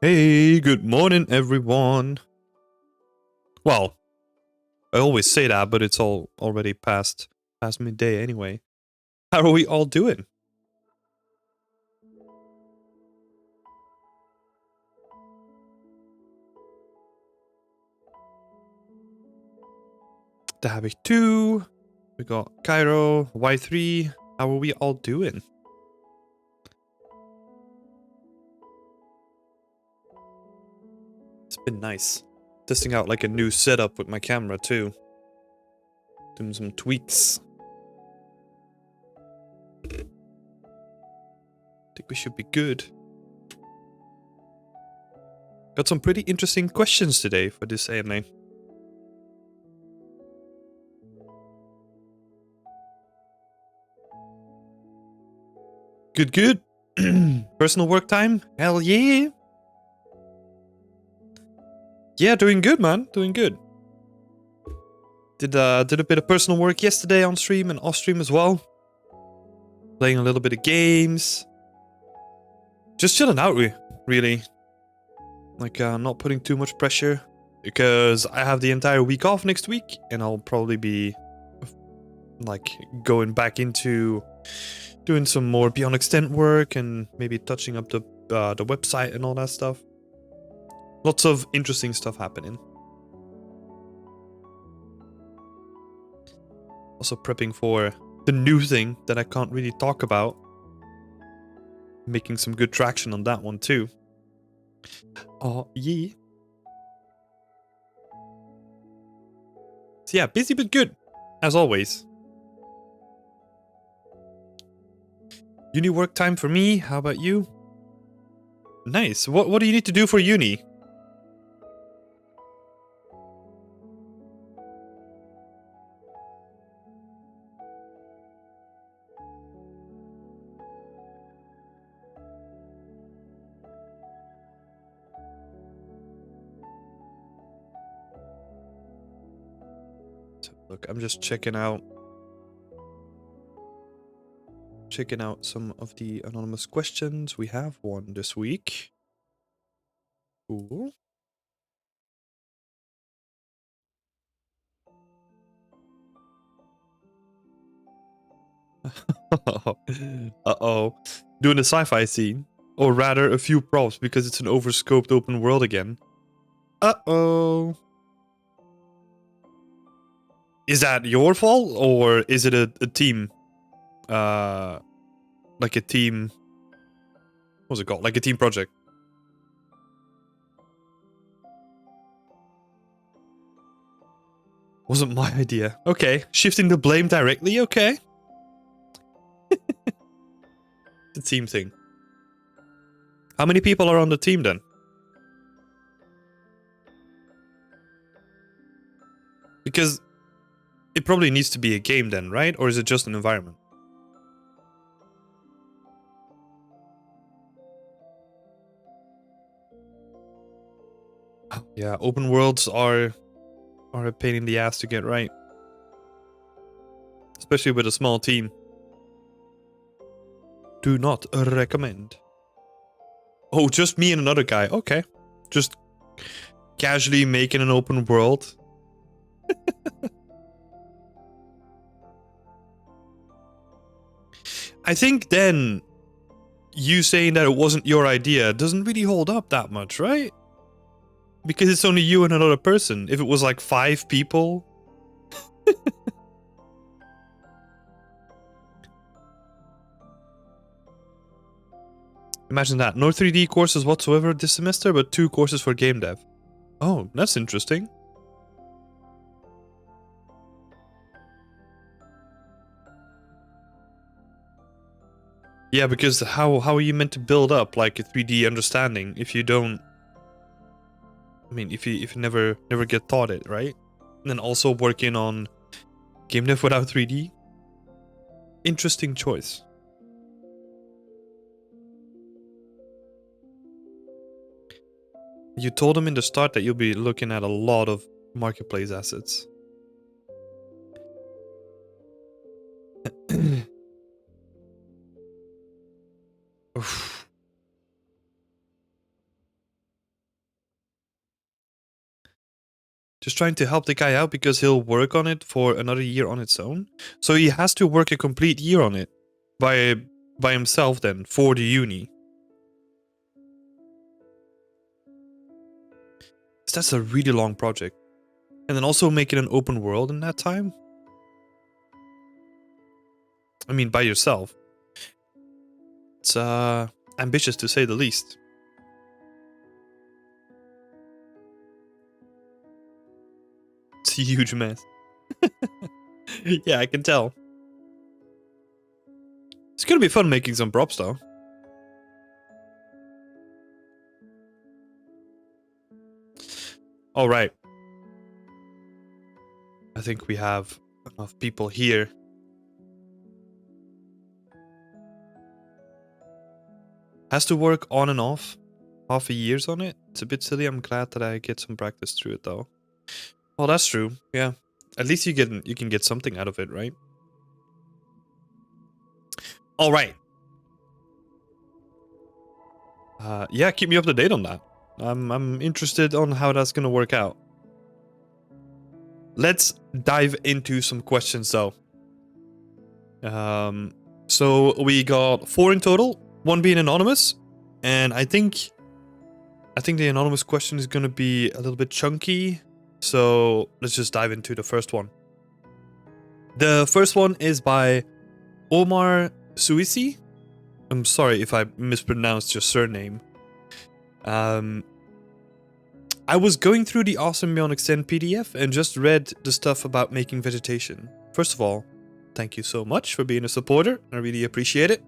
Hey, good morning, everyone. Well, I always say that, but it's all already past midday anyway. How are we all doing? Da habe ich 2. We got Cairo, Y3. How are we all doing? It's been nice. Testing out like a new setup with my camera too. Doing some tweaks. Think we should be good. Got some pretty interesting questions today for this AMA. Good, good. Personal work time? Hell yeah. Yeah, doing good, man. Doing good. Did a bit of personal work yesterday on stream and off stream as well. Playing a little bit of games. Just chilling out, really. Like, not putting too much pressure. Because I have the entire week off next week. And I'll probably be, like, going back into doing some more Beyond Extent work. And maybe touching up the website and all that stuff. Lots of interesting stuff happening. Also prepping for the new thing that I can't really talk about. Making some good traction on that one too. Oh, yeah. So yeah, busy but good, as always. Uni work time for me. How about you? Nice. What do you need to do for uni? Look, I'm just checking out some of the anonymous questions. We have one this week. Cool. Uh-oh. Doing a sci-fi scene. Or rather, a few props because it's an overscoped open world again. Uh-oh. Is that your fault, or is it a team? Like a team... What's it called? Like a team project. Wasn't my idea. Okay. Shifting the blame directly? Okay. The team thing. How many people are on the team then? Because it probably needs to be a game then, right? Or is it just an environment? Yeah, open worlds are a pain in the ass to get right. Especially with a small team. Do not recommend. Oh, just me and another guy. Okay. Just casually making an open world. I think then you saying that it wasn't your idea doesn't really hold up that much, right? Because it's only you and another person. If it was like 5 people... Imagine that. No 3D courses whatsoever this semester, but 2 courses for game dev. Oh, that's interesting. Yeah, because how are you meant to build up like a 3D understanding if you don't... I mean, if you never get taught it, right? And then also working on game dev without 3D? Interesting choice. You told them in the start that you'll be looking at a lot of marketplace assets. Just trying to help the guy out because he'll work on it for another year on its own. So he has to work a complete year on it by himself then for the uni. That's a really long project. And then also make it an open world in that time. I mean, by yourself. It's ambitious to say the least. It's a huge mess. Yeah, I can tell. It's gonna be fun making some props though. All right. I think we have enough people here. Has to work on and off. Half a year's on it. It's a bit silly. I'm glad that I get some practice through it though. Well, that's true. Yeah. At least you can get something out of it, right? All right. Yeah, keep me up to date on that. I'm interested on how that's gonna work out. Let's dive into some questions though. So we got 4 in total, 1 being anonymous, and I think the anonymous question is gonna be a little bit chunky. So let's just dive into the first one. The first one is by Omar Suisi. I'm sorry if I mispronounced your surname. I was going through the Awesome Beyond Extend PDF and just read the stuff about making vegetation. First of all, thank you so much for being a supporter. I really appreciate it.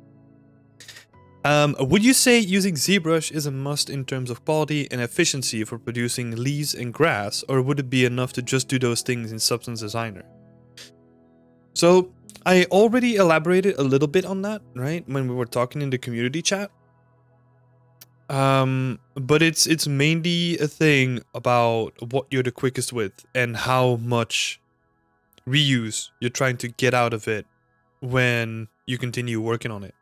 Would you say using Zbrush is a must in terms of quality and efficiency for producing leaves and grass, or would it be enough to just do those things in Substance Designer? So, I already elaborated a little bit on that, right, when we were talking in the community chat. But it's mainly a thing about what you're the quickest with and how much reuse you're trying to get out of it when you continue working on it.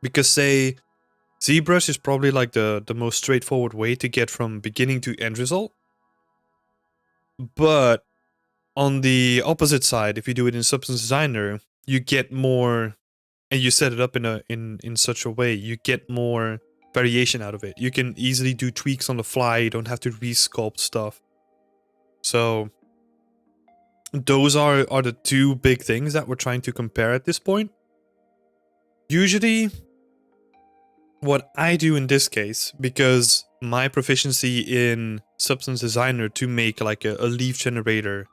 Because say ZBrush is probably like the most straightforward way to get from beginning to end result. But on the opposite side, if you do it in Substance Designer, you get more, and you set it up in such a way, you get more variation out of it. You can easily do tweaks on the fly, you don't have to resculpt stuff. So those are the 2 big things that we're trying to compare at this point. Usually, what I do in this case, because my proficiency in Substance Designer to make like a leaf generator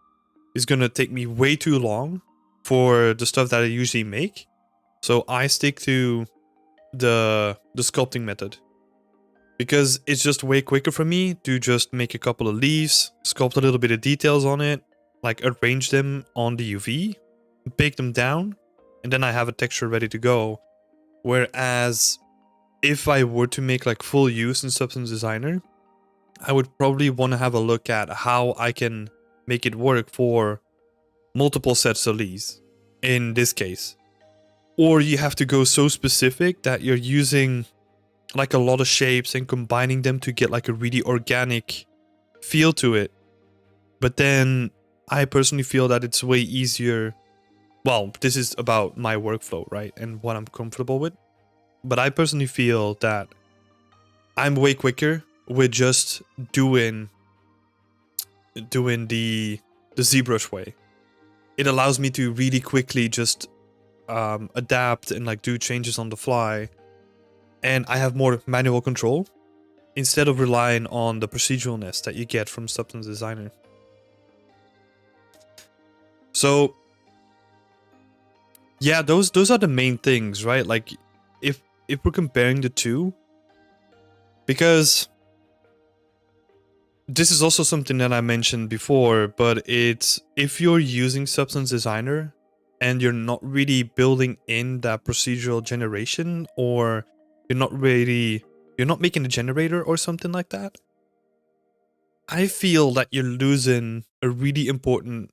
is gonna take me way too long for the stuff that I usually make. So I stick to the sculpting method. Because it's just way quicker for me to just make a couple of leaves, sculpt a little bit of details on it, like arrange them on the UV, bake them down, and then I have a texture ready to go. Whereas if I were to make like full use in Substance Designer, I would probably want to have a look at how I can make it work for multiple sets of leaves in this case. Or you have to go so specific that you're using like a lot of shapes and combining them to get like a really organic feel to it. But then I personally feel that it's way easier. Well, this is about my workflow, right? And what I'm comfortable with. But I personally feel that I'm way quicker with just doing the ZBrush way. It allows me to really quickly just adapt and like do changes on the fly. And I have more manual control instead of relying on the proceduralness that you get from Substance Designer. So yeah, those are the main things, right? Like if we're comparing the 2, because this is also something that I mentioned before, but it's if you're using Substance Designer and you're not really building in that procedural generation, or you're not making a generator or something like that, I feel that you're losing a really important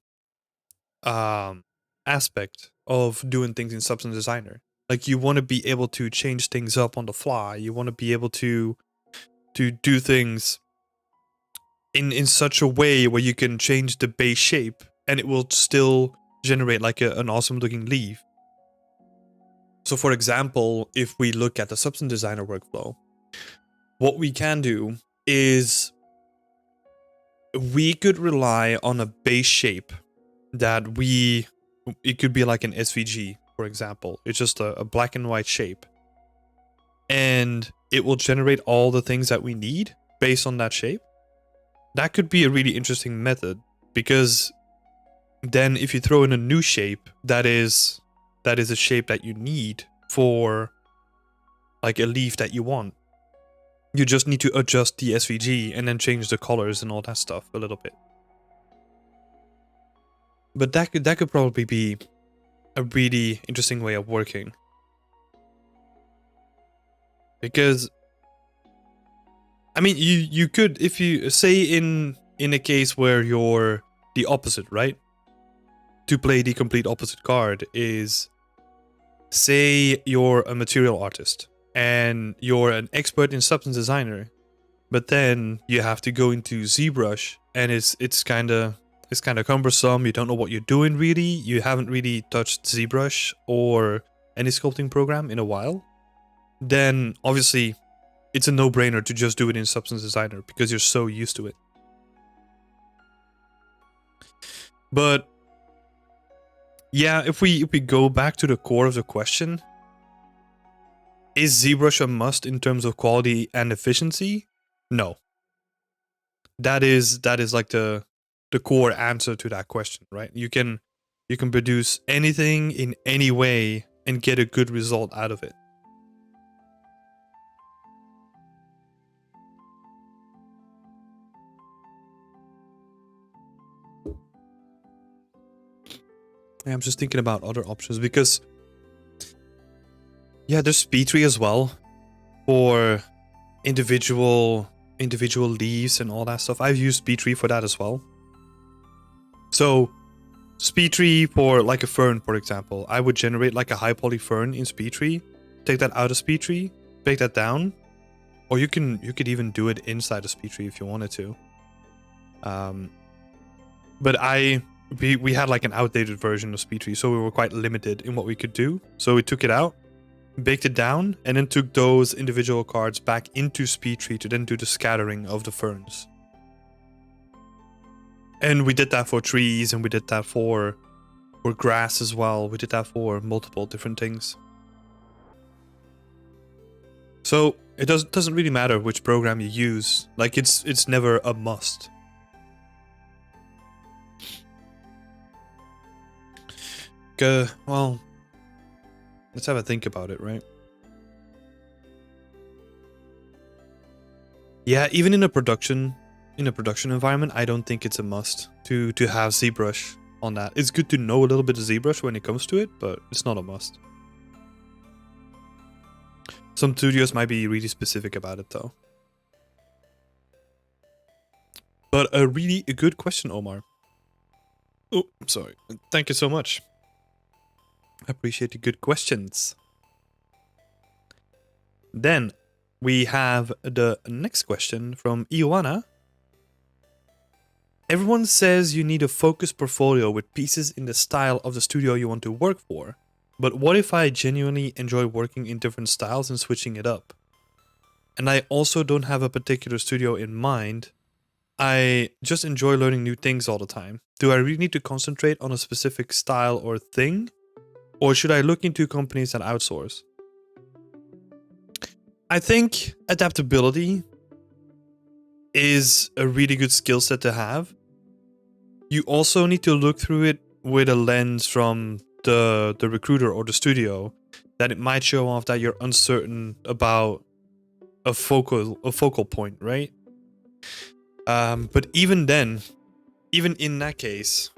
aspect of doing things in Substance Designer. Like you want to be able to change things up on the fly. You want to be able to do things in such a way where you can change the base shape and it will still generate like an awesome looking leaf. So for example, if we look at the Substance Designer workflow, what we can do is we could rely on a base shape that it could be like an SVG, for example. It's just a black and white shape. And it will generate all the things that we need based on that shape. That could be a really interesting method, because then if you throw in a new shape that is a shape that you need for like a leaf that you want, you just need to adjust the SVG and then change the colors and all that stuff a little bit. But that could probably be a really interesting way of working. Because I mean, you could, if you say in a case where you're the opposite, right? To play the complete opposite card is, say you're a material artist and you're an expert in Substance Designer, but then you have to go into Zbrush and it's kind of cumbersome. You don't know what you're doing really. You haven't really touched Zbrush or any sculpting program in a while. Then obviously it's a no-brainer to just do it in Substance Designer because you're so used to it. But yeah, if we go back to the core of the question, is ZBrush a must in terms of quality and efficiency? No. That is like the core answer to that question, right? You can produce anything in any way and get a good result out of it. Yeah, I'm just thinking about other options because yeah, there's SpeedTree as well for individual leaves and all that stuff. I've used SpeedTree for that as well. So SpeedTree for like a fern, for example, I would generate like a high poly fern in SpeedTree, take that out of SpeedTree, break that down, or you could even do it inside of SpeedTree if you wanted to. But we had like an outdated version of SpeedTree, so we were quite limited in what we could do. So we took it out, baked it down, and then took those individual cards back into SpeedTree to then do the scattering of the ferns. And we did that for trees, and we did that for grass as well. We did that for multiple different things. So it doesn't really matter which program you use. Like it's never a must. Well, let's have a think about it, right? Yeah, even in a production environment, I don't think it's a must to have ZBrush on that. It's good to know a little bit of ZBrush when it comes to it, but it's not a must. Some studios might be really specific about it though. But a really good question, Omar. Oh, sorry. Thank you so much. I appreciate the good questions. Then we have the next question from Ioana. Everyone says you need a focused portfolio with pieces in the style of the studio you want to work for. But what if I genuinely enjoy working in different styles and switching it up? And I also don't have a particular studio in mind. I just enjoy learning new things all the time. Do I really need to concentrate on a specific style or thing? Or should I look into companies that outsource? I think adaptability is a really good skill set to have. You also need to look through it with a lens from the recruiter or the studio, that it might show off that you're uncertain about a focal point, right? But even then, even in that case,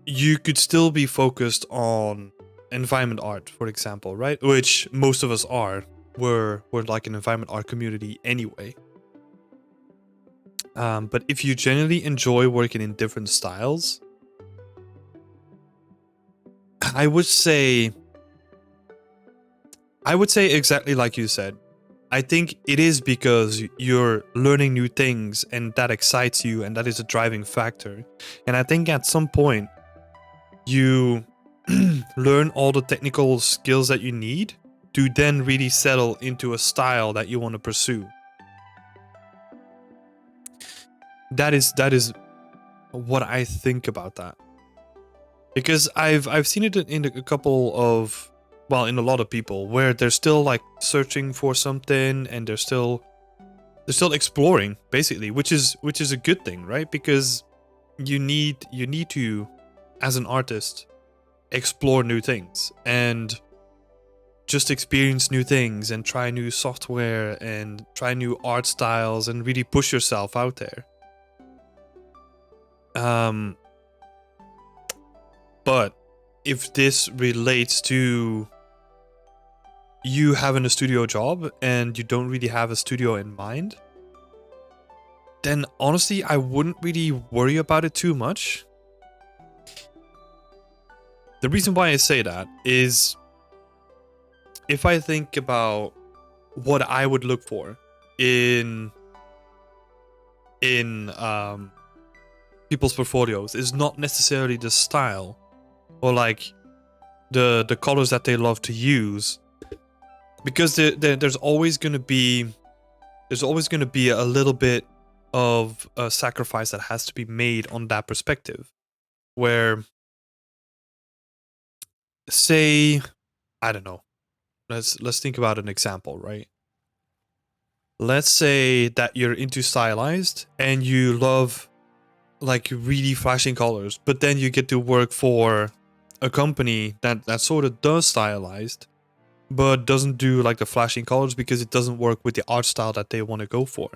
you could still be focused on environment art, for example, right? Which most of us are. We're like an environment art community anyway. But if you genuinely enjoy working in different styles, I would say exactly like you said. I think it is because you're learning new things and that excites you and that is a driving factor. And I think at some point you learn all the technical skills that you need to then really settle into a style that you want to pursue. That is what I think about that. Because I've seen it in a couple of, well, in a lot of people where they're still like searching for something and they're still exploring basically, which is a good thing, right? Because you need to, as an artist, explore new things and just experience new things and try new software and try new art styles and really push yourself out there. But if this relates to you having a studio job and you don't really have a studio in mind, then honestly, I wouldn't really worry about it too much. The reason why I say that is if I think about what I would look for in people's portfolios is not necessarily the style or like the colors that they love to use, because there's always going to be a little bit of a sacrifice that has to be made on that perspective. Where, say, I don't know, let's think about an example, right? Let's say that you're into stylized and you love like really flashing colors, but then you get to work for a company that sort of does stylized but doesn't do like the flashing colors because it doesn't work with the art style that they want to go for.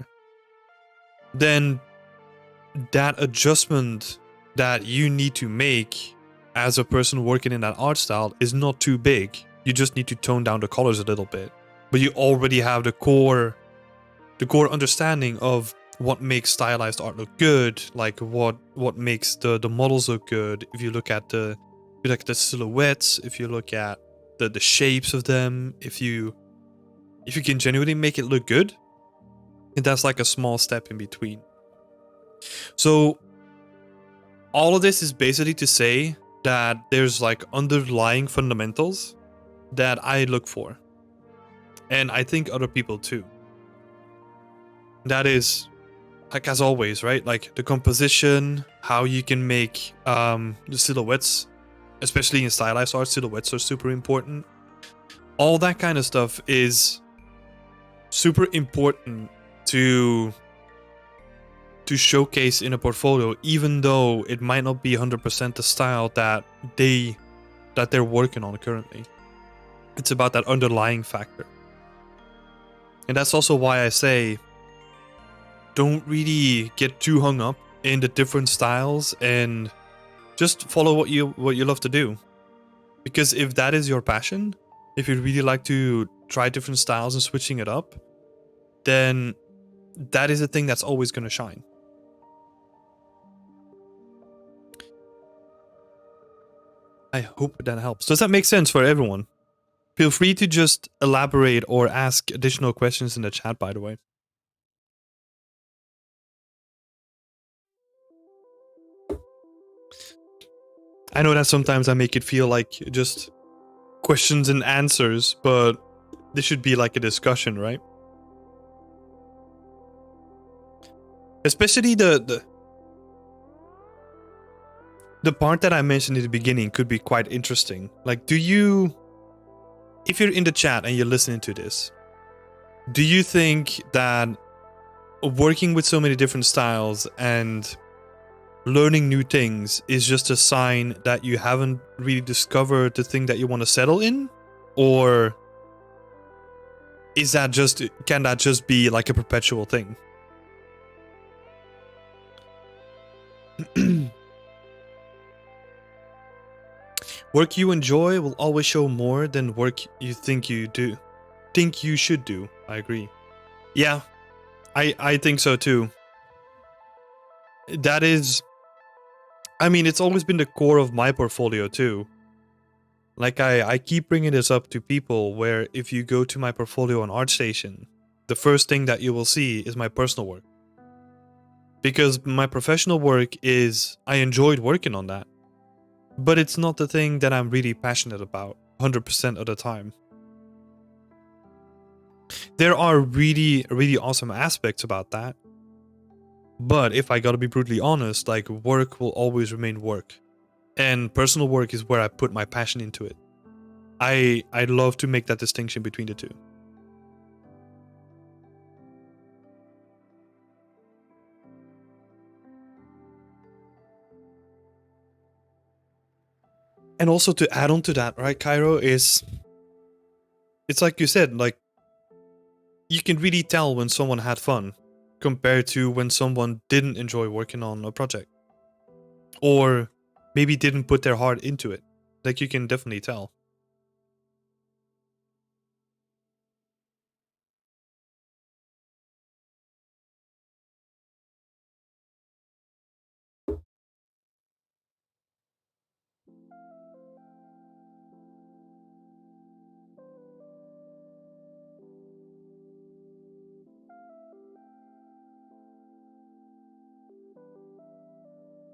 Then that adjustment that you need to make as a person working in that art style is not too big. You just need to tone down the colors a little bit, but you already have the core understanding of what makes stylized art look good, like what makes the models look good. If you look at the silhouettes, if you look at the shapes of them, if you can genuinely make it look good, and that's like a small step in between. So all of this is basically to say that there's like underlying fundamentals that I look for, and I think other people too. That is, like, as always, right? Like the composition, how you can make the silhouettes, especially in stylized art, silhouettes are super important. All that kind of stuff is super important to showcase in a portfolio, even though it might not be 100% the style that they're working on currently. It's about that underlying factor. And that's also why I say don't really get too hung up in the different styles and just follow what you love to do. Because if that is your passion, if you really like to try different styles and switching it up, then that is a thing that's always going to shine. I hope that helps. Does that make sense for everyone? Feel free to just elaborate or ask additional questions in the chat, by the way. I know that sometimes I make it feel like just questions and answers, but this should be like a discussion, right? Especially the part that I mentioned in the beginning could be quite interesting. Like, if you're in the chat and you're listening to this, do you think that working with so many different styles and learning new things is just a sign that you haven't really discovered the thing that you want to settle in? Or can that just be like a perpetual thing? Work you enjoy will always show more than work you think you should do. I agree. Yeah, I think so too. That is, I mean, it's always been the core of my portfolio too. Like I keep bringing this up to people where if you go to my portfolio on ArtStation, the first thing that you will see is my personal work. Because my professional work is, I enjoyed working on that. But it's not the thing that I'm really passionate about 100% of the time. There are really, really awesome aspects about that. But if I gotta be brutally honest, like, work will always remain work. And personal work is where I put my passion into it. I love to make that distinction between the two. And also to add on to that, right, Cairo, it's like you said, like, you can really tell when someone had fun compared to when someone didn't enjoy working on a project. Or maybe didn't put their heart into it. Like, you can definitely tell.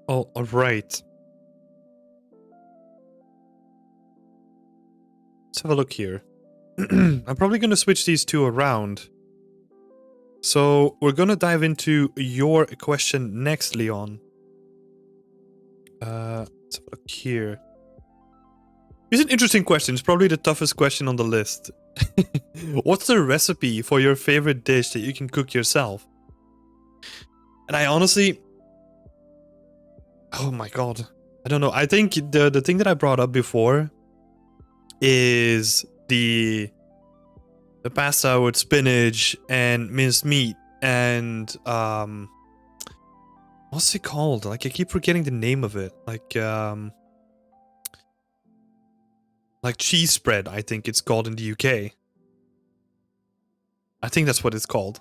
Oh, alright. Let's have a look here. I'm probably going to switch these two around. So we're going to dive into your question next, Leon. Let's have a look here. It's an interesting question. It's probably the toughest question on the list. What's the recipe for your favorite dish that you can cook yourself? And I honestly... Oh my god. I don't know. I think the thing that I brought up before is the pasta with spinach and minced meat and what's it called? Like, I keep forgetting the name of it. Like cheese spread, I think it's called in the UK. I think that's what it's called.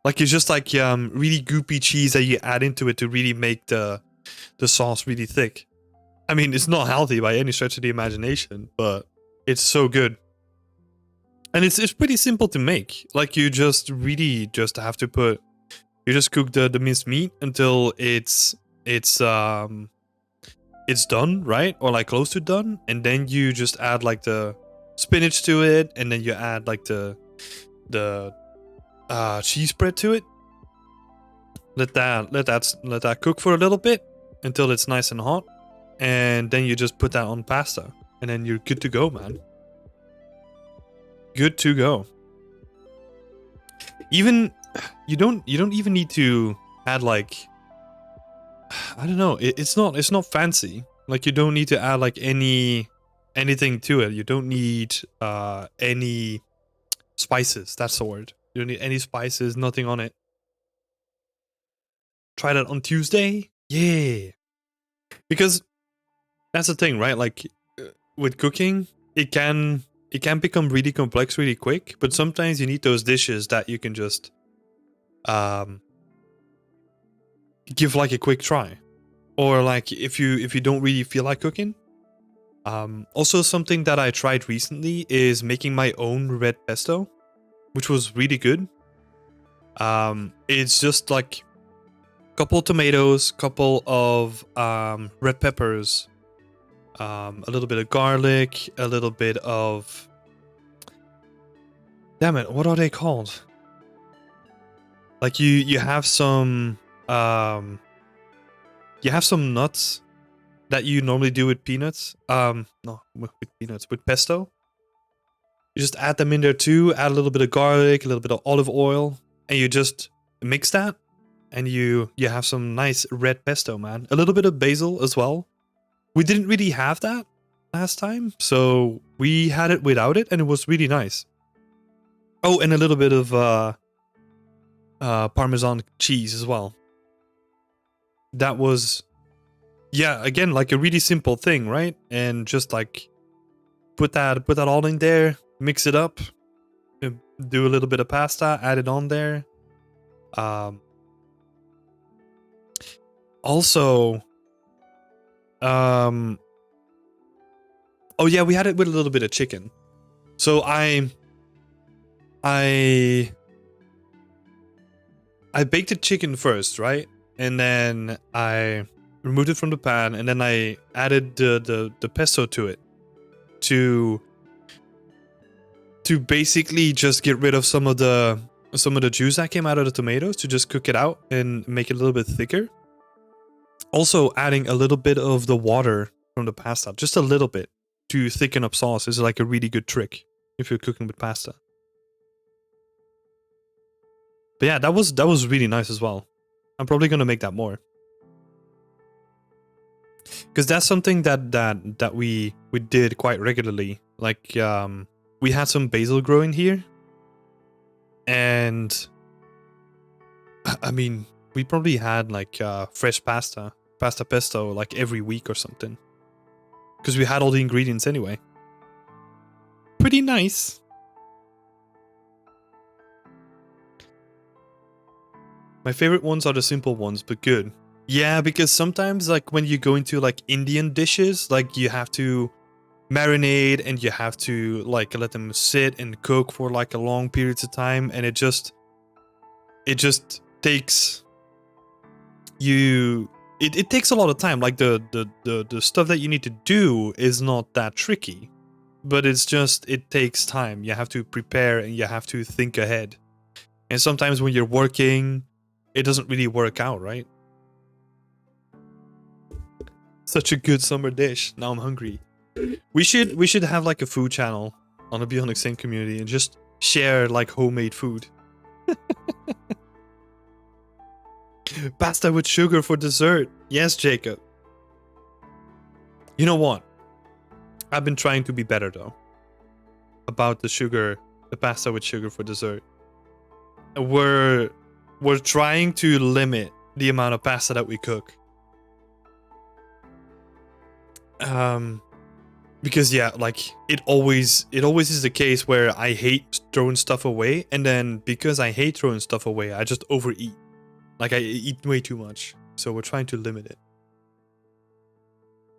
Like, it's just like really goopy cheese that you add into it to really make the sauce really thick. I mean, it's not healthy by any stretch of the imagination, but it's so good. And it's pretty simple to make. Like, you just really just have to put... You just cook the minced meat until it's done, right? Or like close to done. And then you just add like the spinach to it. And then you add like the cheese spread to it. Let that cook for a little bit until it's nice and hot. And then you just put that on pasta. And then you're good to go, man. Good to go. Even you don't even need to add like, I don't know, it's not fancy. Like, you don't need to add like anything to it. You don't need any spices. That's the word. You don't need any spices, nothing on it. Try that on Tuesday? Yeah. Because that's the thing, right? Like, with cooking, it can become really complex really quick, but sometimes you need those dishes that you can just give like a quick try. Or like, if you don't really feel like cooking. Also, something that I tried recently is making my own red pesto, which was really good. It's just like a couple tomatoes, couple of red peppers, a little bit of garlic, a little bit of... Damn it, what are they called? Like, you have some nuts that you normally do with peanuts. No, with peanuts, with pesto. You just add them in there too, add a little bit of garlic, a little bit of olive oil, and you just mix that, and you have some nice red pesto, man. A little bit of basil as well. We didn't really have that last time, so we had it without it, and it was really nice. Oh, and a little bit of Parmesan cheese as well. That was, yeah, again, like a really simple thing, right? And just like put that all in there, mix it up, do a little bit of pasta, add it on there. Also, oh yeah, we had it with a little bit of chicken. So I I baked the chicken first, right? And then I removed it from the pan, and then I added the pesto to it to basically just get rid of some of the juice that came out of the tomatoes, to just cook it out and make it a little bit thicker. Also, adding a little bit of the water from the pasta, just a little bit, to thicken up sauce is like a really good trick if you're cooking with pasta. But yeah, that was really nice as well. I'm probably gonna make that more, because that's something that we did quite regularly. Like we had some basil growing here, and I mean, we probably had like fresh pasta pesto like every week or something, because we had all the ingredients anyway. Pretty nice. My favorite ones are the simple ones, but good. Yeah, because sometimes like when you go into like Indian dishes, like you have to marinate and you have to like let them sit and cook for like a long periods of time, and it just takes you it takes a lot of time. Like the stuff that you need to do is not that tricky, but it's just, it takes time. You have to prepare and you have to think ahead, and sometimes when you're working, it doesn't really work out, right? Such a good summer dish. Now I'm hungry. We should have like a food channel on the Beyond Extinct community and just share like homemade food. Pasta with sugar for dessert. Yes, Jacob. You know what? I've been trying to be better though about the pasta with sugar for dessert. We're trying to limit the amount of pasta that we cook. Because yeah, like it always is the case where I hate throwing stuff away, and then because I hate throwing stuff away, I just overeat. Like I eat way too much. So we're trying to limit it.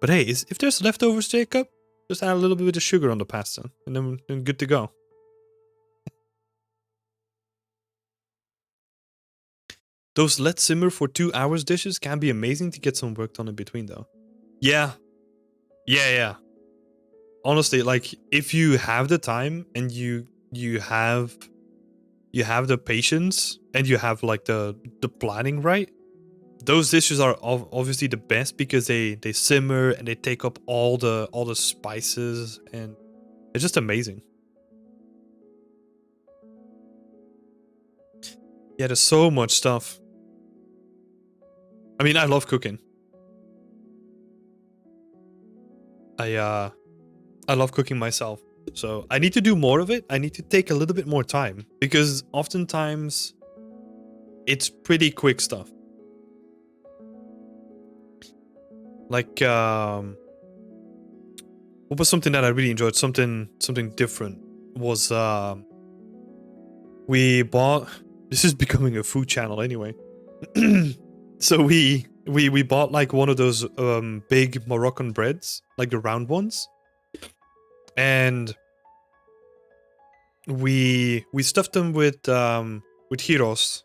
But hey, if there's leftovers, Jacob, just add a little bit of sugar on the pasta, and then good to go. Those let simmer for 2 hours dishes can be amazing to get some work done in between though. Yeah. Yeah. Honestly, like if you have the time and you have the patience and you have like the planning right, those dishes are obviously the best because they simmer and they take up all the spices, and it's just amazing. Yeah, there's so much stuff. I mean, I love cooking. I love cooking myself. So I need to do more of it. I need to take a little bit more time, because oftentimes it's pretty quick stuff. Like what was something that I really enjoyed? Something different was we bought. This is becoming a food channel anyway. So we bought like one of those big Moroccan breads, like the round ones, and we stuffed them with gyros.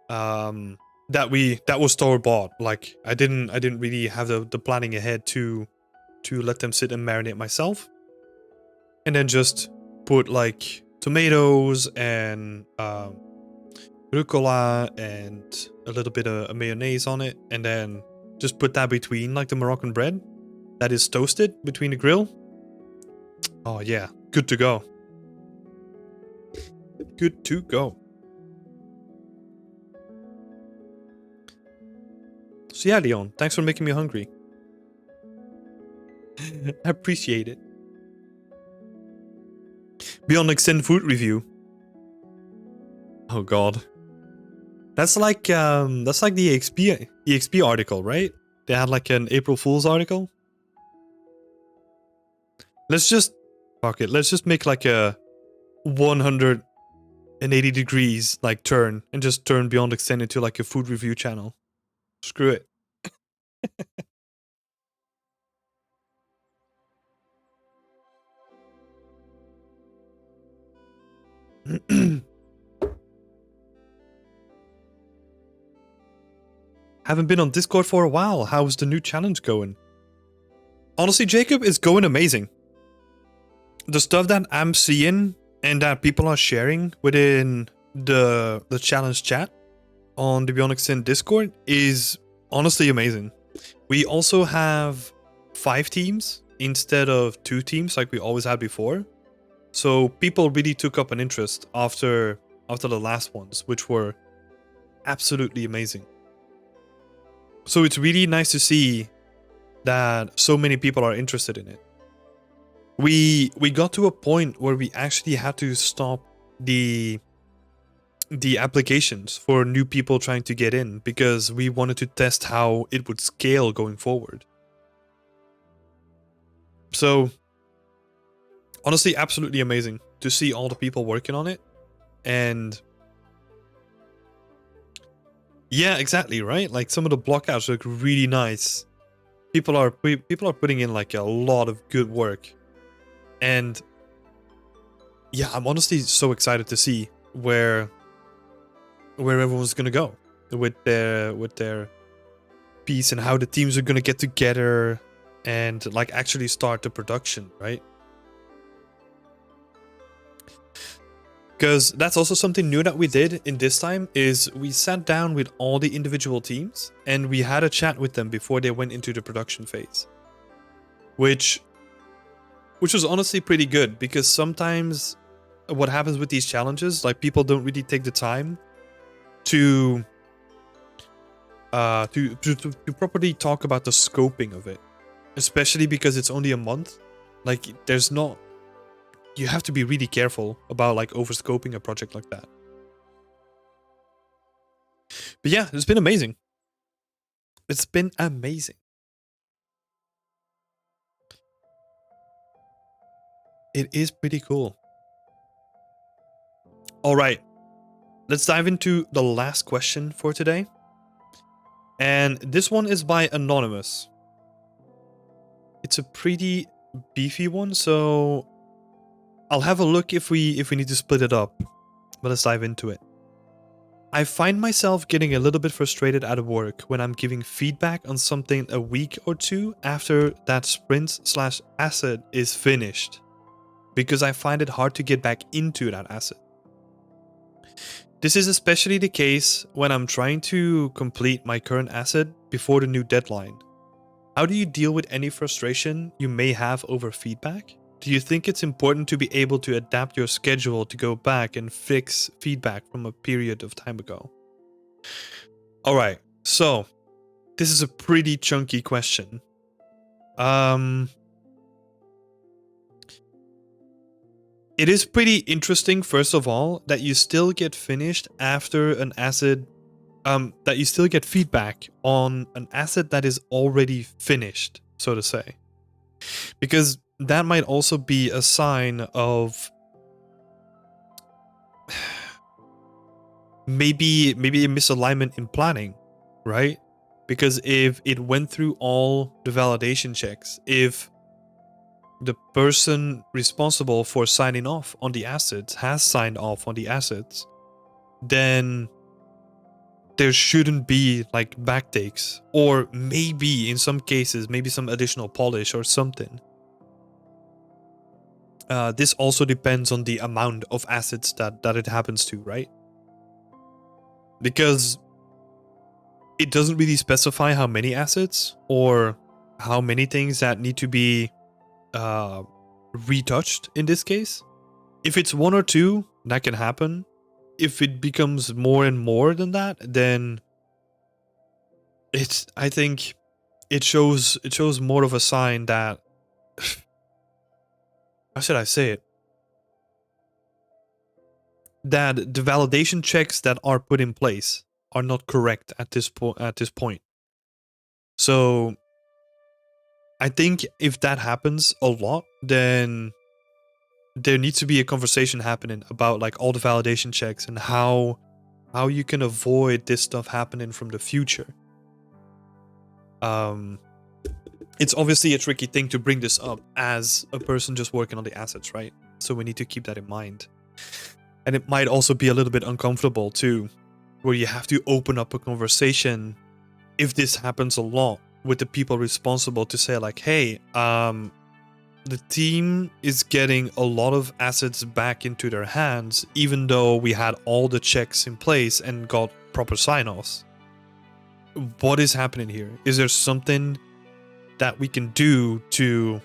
That was store bought. Like I didn't really have the planning ahead to let them sit and marinate myself, and then just put like tomatoes and rucola and a little bit of mayonnaise on it, and then just put that between like the Moroccan bread that is toasted between the grill. Oh yeah, good to go. Good to go. So yeah, Leon, thanks for making me hungry. I appreciate it. Beyond Extend food review. Oh god. That's like the EXP article, right? They had like an April Fool's article. Let's just fuck it. Let's just make like a 180 degrees like turn and just turn Beyond Extend into like a food review channel. Screw it. Haven't been on Discord for a while. How's the new challenge going? Honestly, Jacob, it's going amazing. The stuff that I'm seeing and that people are sharing within the challenge chat on the Bionic Sin Discord is honestly amazing. We also have 5 teams instead of 2 teams like we always had before. So people really took up an interest after the last ones, which were absolutely amazing. So it's really nice to see that so many people are interested in it. We got to a point where we actually had to stop the applications for new people trying to get in because we wanted to test how it would scale going forward. So honestly, absolutely amazing to see all the people working on it. And yeah, exactly, right? Like some of the blockouts look really nice. People are putting in like a lot of good work. And yeah, I'm honestly so excited to see where everyone's gonna go with their piece and how the teams are gonna get together and like actually start the production, right? Because that's also something new that we did in this time is we sat down with all the individual teams and we had a chat with them before they went into the production phase. Which was honestly pretty good because sometimes what happens with these challenges, like people don't really take the time to properly talk about the scoping of it, especially because it's only a month. Like you have to be really careful about like overscoping a project like that. But yeah, it's been amazing. It's been amazing. It is pretty cool. All right, let's dive into the last question for today. And this one is by Anonymous. It's a pretty beefy one, so I'll have a look if we need to split it up. But let's dive into it. I find myself getting a little bit frustrated at work when I'm giving feedback on something a week or 2 after that sprint/asset is finished, because I find it hard to get back into that asset. This is especially the case when I'm trying to complete my current asset before the new deadline. How do you deal with any frustration you may have over feedback? Do you think it's important to be able to adapt your schedule to go back and fix feedback from a period of time ago? Alright, so this is a pretty chunky question. It is pretty interesting, first of all, that you still get finished after an asset, that you still get feedback on an asset that is already finished, so to say. Because that might also be a sign of maybe a misalignment in planning, right? Because if it went through all the validation checks, if the person responsible for signing off on the assets has signed off on the assets, then there shouldn't be like backtakes, or maybe in some cases, maybe some additional polish or something. This also depends on the amount of assets that it happens to, right? Because it doesn't really specify how many assets or how many things that need to be retouched in this case. If it's 1 or 2, that can happen. If it becomes more and more than that, then I think it shows more of a sign that how should I say it? That the validation checks that are put in place are not correct at this point. So I think if that happens a lot, then there needs to be a conversation happening about like all the validation checks and how you can avoid this stuff happening from the future. It's obviously a tricky thing to bring this up as a person just working on the assets, right? So we need to keep that in mind. And it might also be a little bit uncomfortable too, where you have to open up a conversation if this happens a lot with the people responsible to say like, hey, the team is getting a lot of assets back into their hands, even though we had all the checks in place and got proper sign-offs. What is happening here? Is there something that we can do to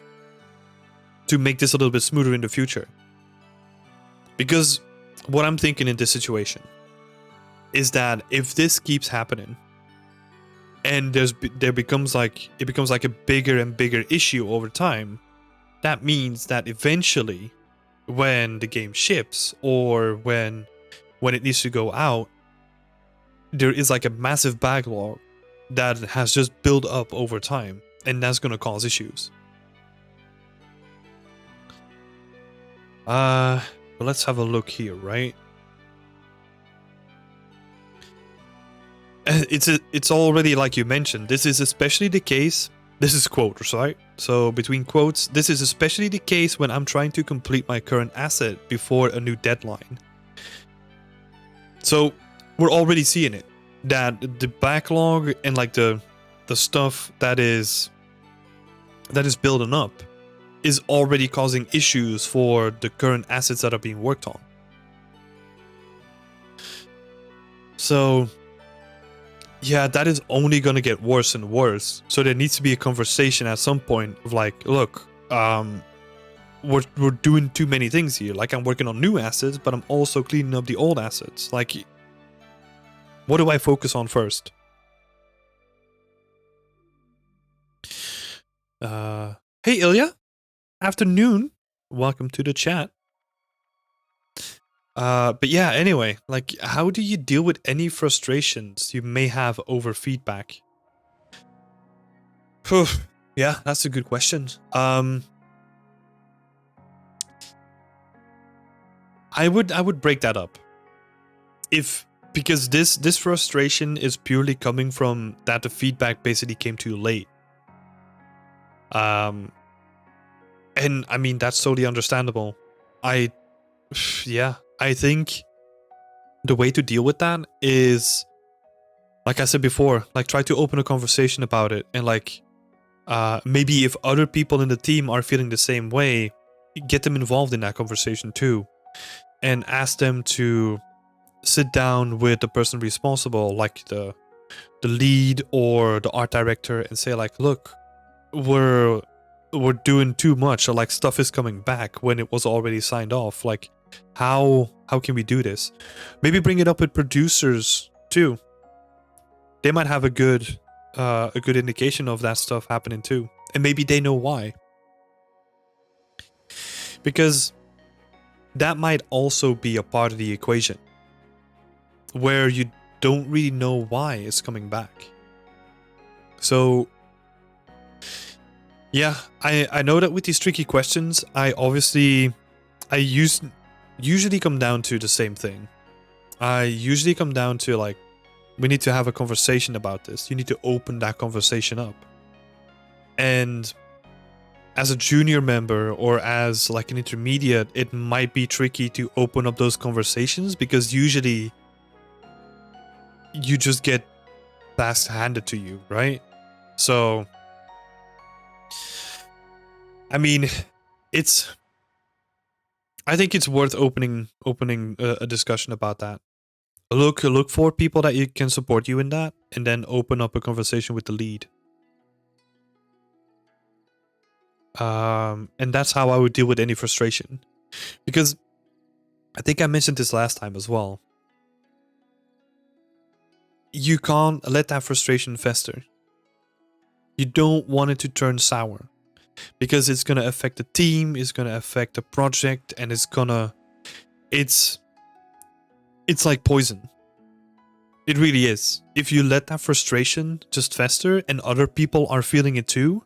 make this a little bit smoother in the future? Because what I'm thinking in this situation is that if this keeps happening and it becomes like a bigger and bigger issue over time, that means that eventually when the game ships or when it needs to go out, there is like a massive backlog that has just built up over time, and that's going to cause issues. But let's have a look here, right? It's already, like you mentioned, this is especially the case. This is quotes, right? So between quotes, this is especially the case when I'm trying to complete my current asset before a new deadline. So we're already seeing it, that the backlog and like the stuff that is building up is already causing issues for the current assets that are being worked on. So yeah, that is only going to get worse and worse. So there needs to be a conversation at some point of like, look, we're doing too many things here. Like, I'm working on new assets, but I'm also cleaning up the old assets. Like, what do I focus on first? Hey Ilya, afternoon. Welcome to the chat. But yeah, anyway, like, how do you deal with any frustrations you may have over feedback? Yeah, that's a good question. I would break that up. Because this frustration is purely coming from that the feedback basically came too late. And I mean, that's totally understandable. I think the way to deal with that is, like I said before, like, try to open a conversation about it, and like maybe if other people in the team are feeling the same way, get them involved in that conversation too, and ask them to sit down with the person responsible, like the lead or the art director, and say like, look, we're doing too much, or like stuff is coming back when it was already signed off. Like, how can we do this? Maybe bring it up with producers too. They might have a good indication of that stuff happening too, and maybe they know why. Because that might also be a part of the equation, where you don't really know why it's coming back. So yeah, I know that with these tricky questions, I usually come down to the same thing. I usually come down to like, we need to have a conversation about this. You need to open that conversation up. And as a junior member or as like an intermediate, it might be tricky to open up those conversations, because usually you just get fast handed to you, right? So I mean, I think it's worth opening a discussion about that. Look for people that you can support you in that, and then open up a conversation with the lead. And that's how I would deal with any frustration. Because I think I mentioned this last time as well. You can't let that frustration fester. You don't want it to turn sour, because it's going to affect the team, it's going to affect the project, and it's like poison. It really is. If you let that frustration just fester and other people are feeling it too,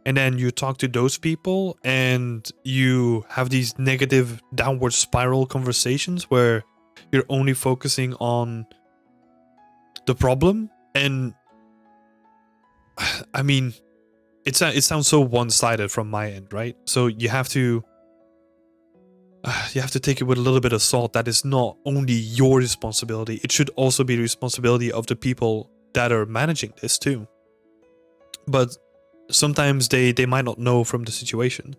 and then you talk to those people and you have these negative downward spiral conversations where you're only focusing on the problem, and I mean, it sounds so one-sided from my end, right? So you have to take it with a little bit of salt. That is not only your responsibility. It should also be the responsibility of the people that are managing this too. But sometimes they might not know from the situation.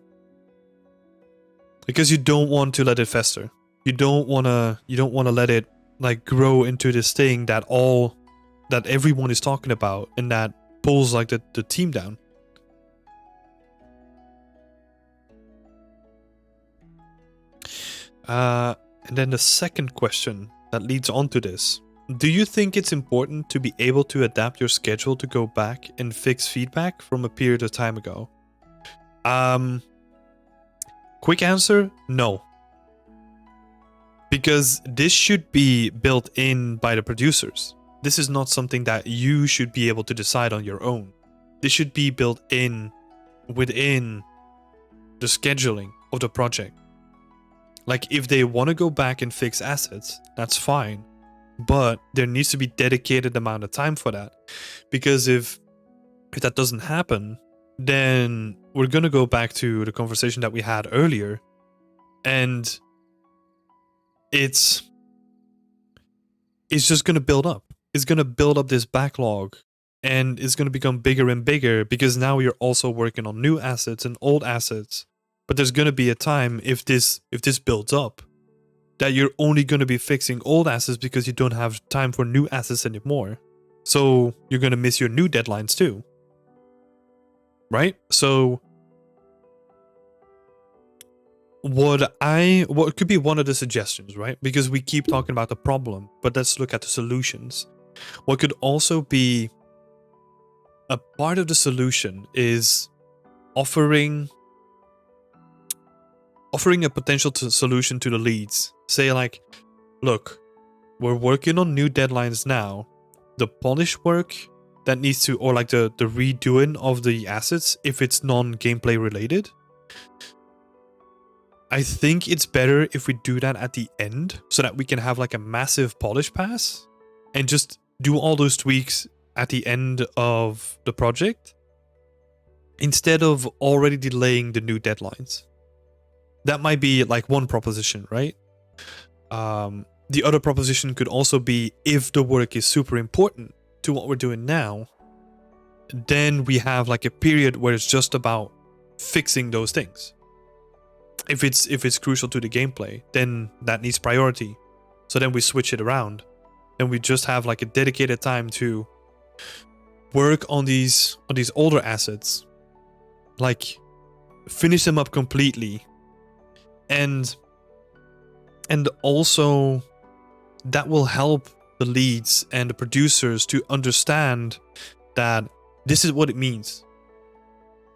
Because you don't want to let it fester. You don't wanna let it like grow into this thing that everyone is talking about and that pulls like the team down. And then the second question that leads on to this. Do you think it's important to be able to adapt your schedule to go back and fix feedback from a period of time ago? Quick answer, no. Because this should be built in by the producers. This is not something that you should be able to decide on your own. This should be built in within the scheduling of the project. Like, if they want to go back and fix assets, that's fine. But there needs to be dedicated amount of time for that. Because if that doesn't happen, then we're going to go back to the conversation that we had earlier. And it's just going to build up. It's going to build up this backlog. And it's going to become bigger and bigger because now you're also working on new assets and old assets. But there's going to be a time if this builds up that you're only going to be fixing old assets because you don't have time for new assets anymore. So you're going to miss your new deadlines too. Right? So what could be one of the suggestions, right? Because we keep talking about the problem, but let's look at the solutions. What could also be a part of the solution is offering a potential solution to the leads. Say like, look, we're working on new deadlines now. The polish work that needs to, or like the redoing of the assets, if it's non-gameplay related, I think it's better if we do that at the end so that we can have like a massive polish pass and just do all those tweaks at the end of the project instead of already delaying the new deadlines. That might be like one proposition, right? The other proposition could also be if the work is super important to what we're doing now, then we have like a period where it's just about fixing those things. If it's crucial to the gameplay, then that needs priority. So then we switch it around. Then we just have like a dedicated time to work on these older assets, like finish them up completely. And also that will help the leads and the producers to understand that this is what it means.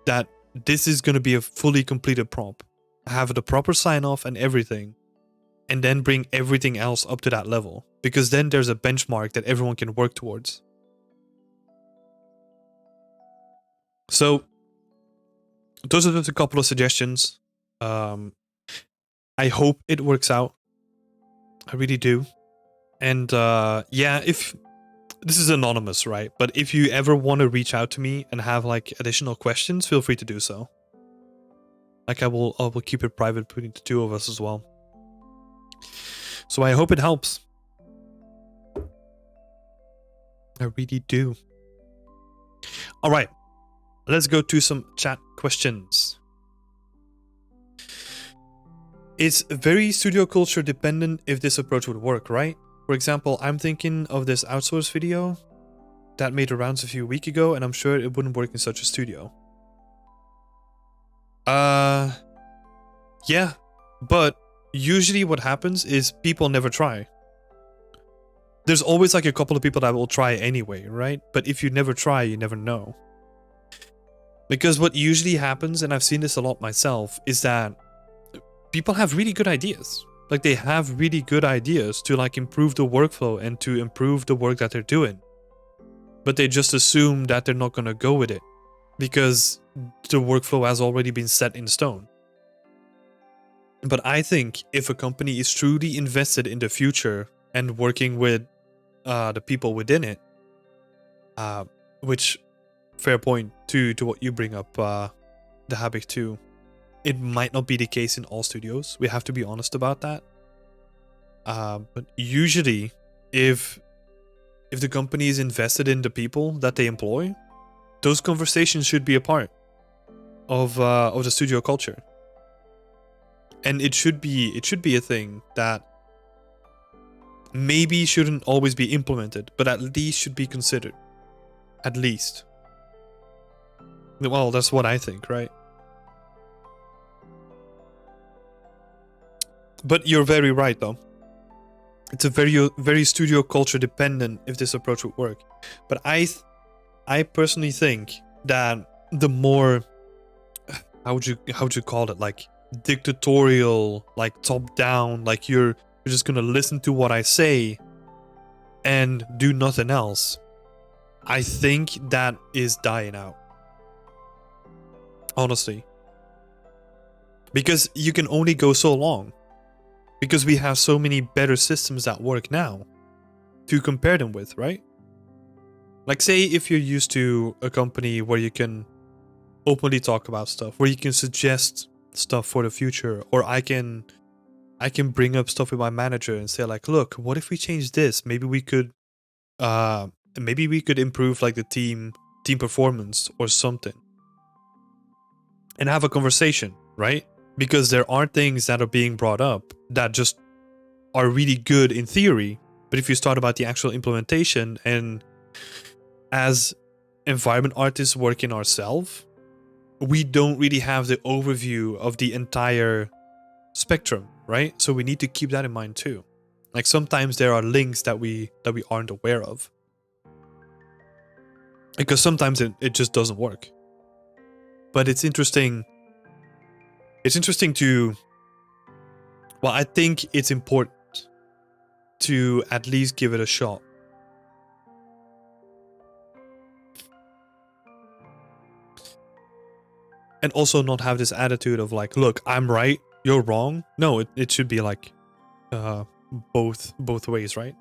That this is going to be a fully completed prop. Have the proper sign off and everything. And then bring everything else up to that level. Because then there's a benchmark that everyone can work towards. So those are just a couple of suggestions. I hope it works out. I really do. And yeah, if this is anonymous, right? But if you ever want to reach out to me and have like additional questions, feel free to do so. Like I will keep it private between the two of us as well. So I hope it helps. I really do. All right, let's go to some chat questions. It's very studio culture dependent if this approach would work, right? For example, I'm thinking of this outsource video that made the rounds a few weeks ago, and I'm sure it wouldn't work in such a studio. Yeah, but usually what happens is people never try. There's always like a couple of people that will try anyway, right? But if you never try, you never know. Because what usually happens, and I've seen this a lot myself, is that people have really good ideas. Like they have really good ideas to like improve the workflow and to improve the work that they're doing. But they just assume that they're not going to go with it because the workflow has already been set in stone. But I think if a company is truly invested in the future and working with the people within it, which fair point to what you bring up, the Habit too. It might not be the case in all studios. We have to be honest about that. But usually, if if the company is invested in the people that they employ, those conversations should be a part of the studio culture. And it should be a thing that maybe shouldn't always be implemented, but at least should be considered. At least. Well, that's what I think, right? But you're very right, though. It's a very studio culture dependent if this approach would work. But I personally think that the more, how would you call it, like dictatorial, like top down, like you're just gonna listen to what I say and do nothing else, I think that is dying out. Honestly. Because you can only go so long. Because we have so many better systems that work now to compare them with, right? Like, say if you're used to a company where you can openly talk about stuff, where you can suggest stuff for the future, or I can bring up stuff with my manager and say like, look, what if we change this? Maybe we could improve like the team performance or something. And have a conversation, right? Because there are things that are being brought up that just are really good in theory, but if you start about the actual implementation, and as environment artists working ourselves, we don't really have the overview of the entire spectrum, right? So we need to keep that in mind too. Like sometimes there are links that we aren't aware of. Because sometimes it just doesn't work. But it's interesting. It's interesting to, well, I think it's important to at least give it a shot. And also not have this attitude of like, look, I'm right, you're wrong. No, it should be like both ways, right?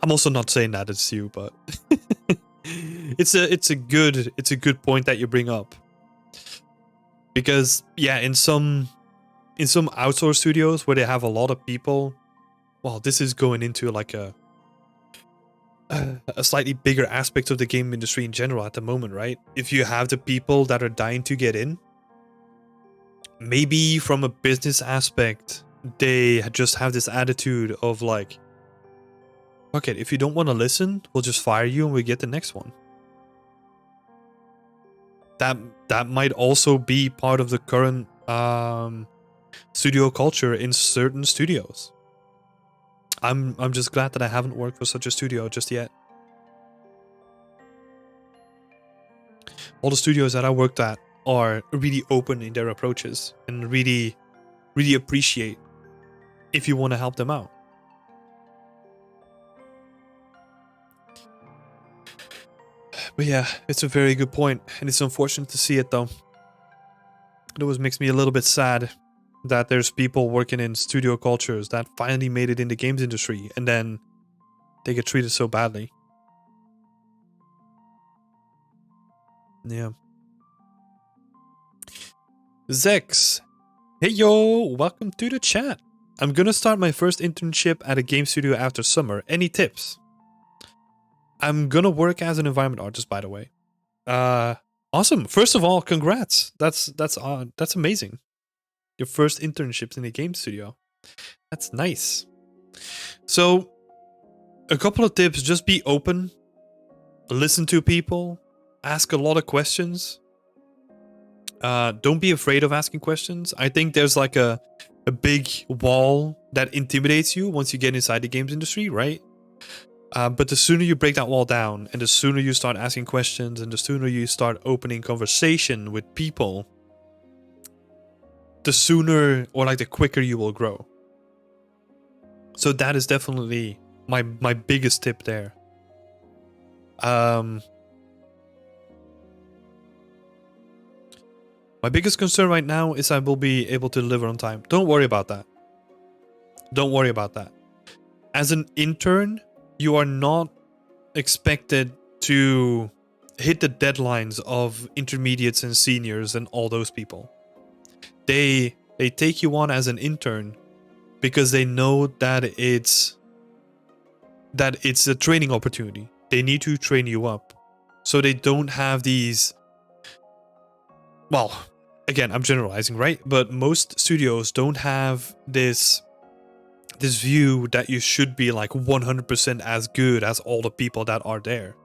I'm also not saying that it's you, but it's a good point that you bring up. Because yeah, in some outsourced studios where they have a lot of people, well, this is going into like a slightly bigger aspect of the game industry in general at the moment, right? If you have the people that are dying to get in, maybe from a business aspect, they just have this attitude of like, okay, if you don't want to listen, we'll just fire you and we get the next one. That might also be part of the current studio culture in certain studios. I'm just glad that I haven't worked for such a studio just yet. All the studios that I worked at are really open in their approaches and really appreciate if you want to help them out. But yeah, it's a very good point, and it's unfortunate to see it though. It always makes me a little bit sad that there's people working in studio cultures that finally made it in the games industry and then they get treated so badly. Yeah. Zex, hey yo, welcome to the chat. I'm gonna start my first internship at a game studio after summer. Any tips? I'm gonna work as an environment artist, by the way. Awesome. First of all, congrats. That's amazing. Your first internships in a game studio. That's nice. So, a couple of tips: just be open, listen to people, ask a lot of questions. Don't be afraid of asking questions. I think there's like a big wall that intimidates you once you get inside the games industry, right? But the sooner you break that wall down, and the sooner you start asking questions, and the sooner you start opening conversation with people, the sooner or like the quicker you will grow. So that is definitely my biggest tip there. My biggest concern right now is I will be able to deliver on time. Don't worry about that. Don't worry about that. As an intern, you are not expected to hit the deadlines of intermediates and seniors and all those people. They take you on as an intern because they know that it's that it's a training opportunity. They need to train you up. So they don't have these... Well, again, I'm generalizing, right? But most studios don't have this view that you should be like 100% as good as all the people that are there.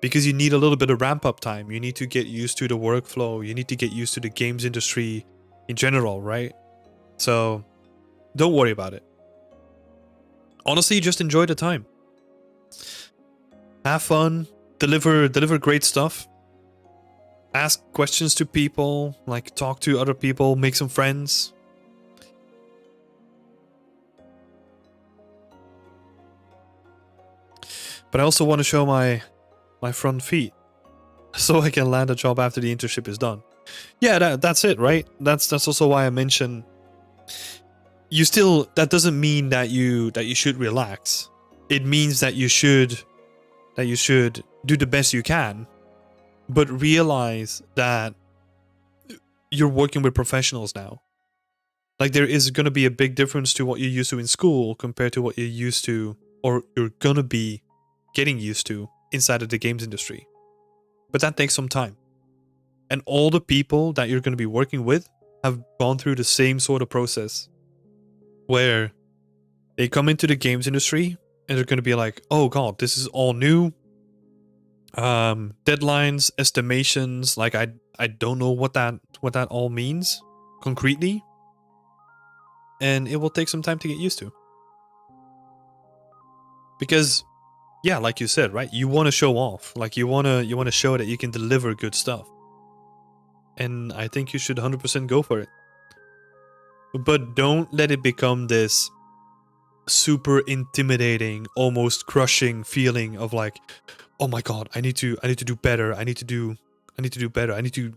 Because you need a little bit of ramp up time. You need to get used to the workflow. You need to get used to the games industry in general, right? So don't worry about it. Honestly, just enjoy the time. Have fun. Deliver great stuff. Ask questions to people, like talk to other people, make some friends. But I also want to show my front feet so I can land a job after the internship is done. Yeah, that's it, right? That's also why I mentioned you still, that doesn't mean that you should relax. It means that you should do the best you can, but realize that you're working with professionals now. Like, there is going to be a big difference to what you're used to in school compared to what you're used to, or you're going to be getting used to inside of the games industry. But that takes some time. And all the people that you're going to be working with have gone through the same sort of process where they come into the games industry and they're going to be like, oh god, this is all new. Deadlines, estimations, like I don't know what that all means concretely. And it will take some time to get used to. Because yeah, like you said, right? You want to show off. Like you want to show that you can deliver good stuff. And I think you should 100% go for it. But don't let it become this super intimidating, almost crushing feeling of like, oh my god, I need to do better. I need to do better. I need to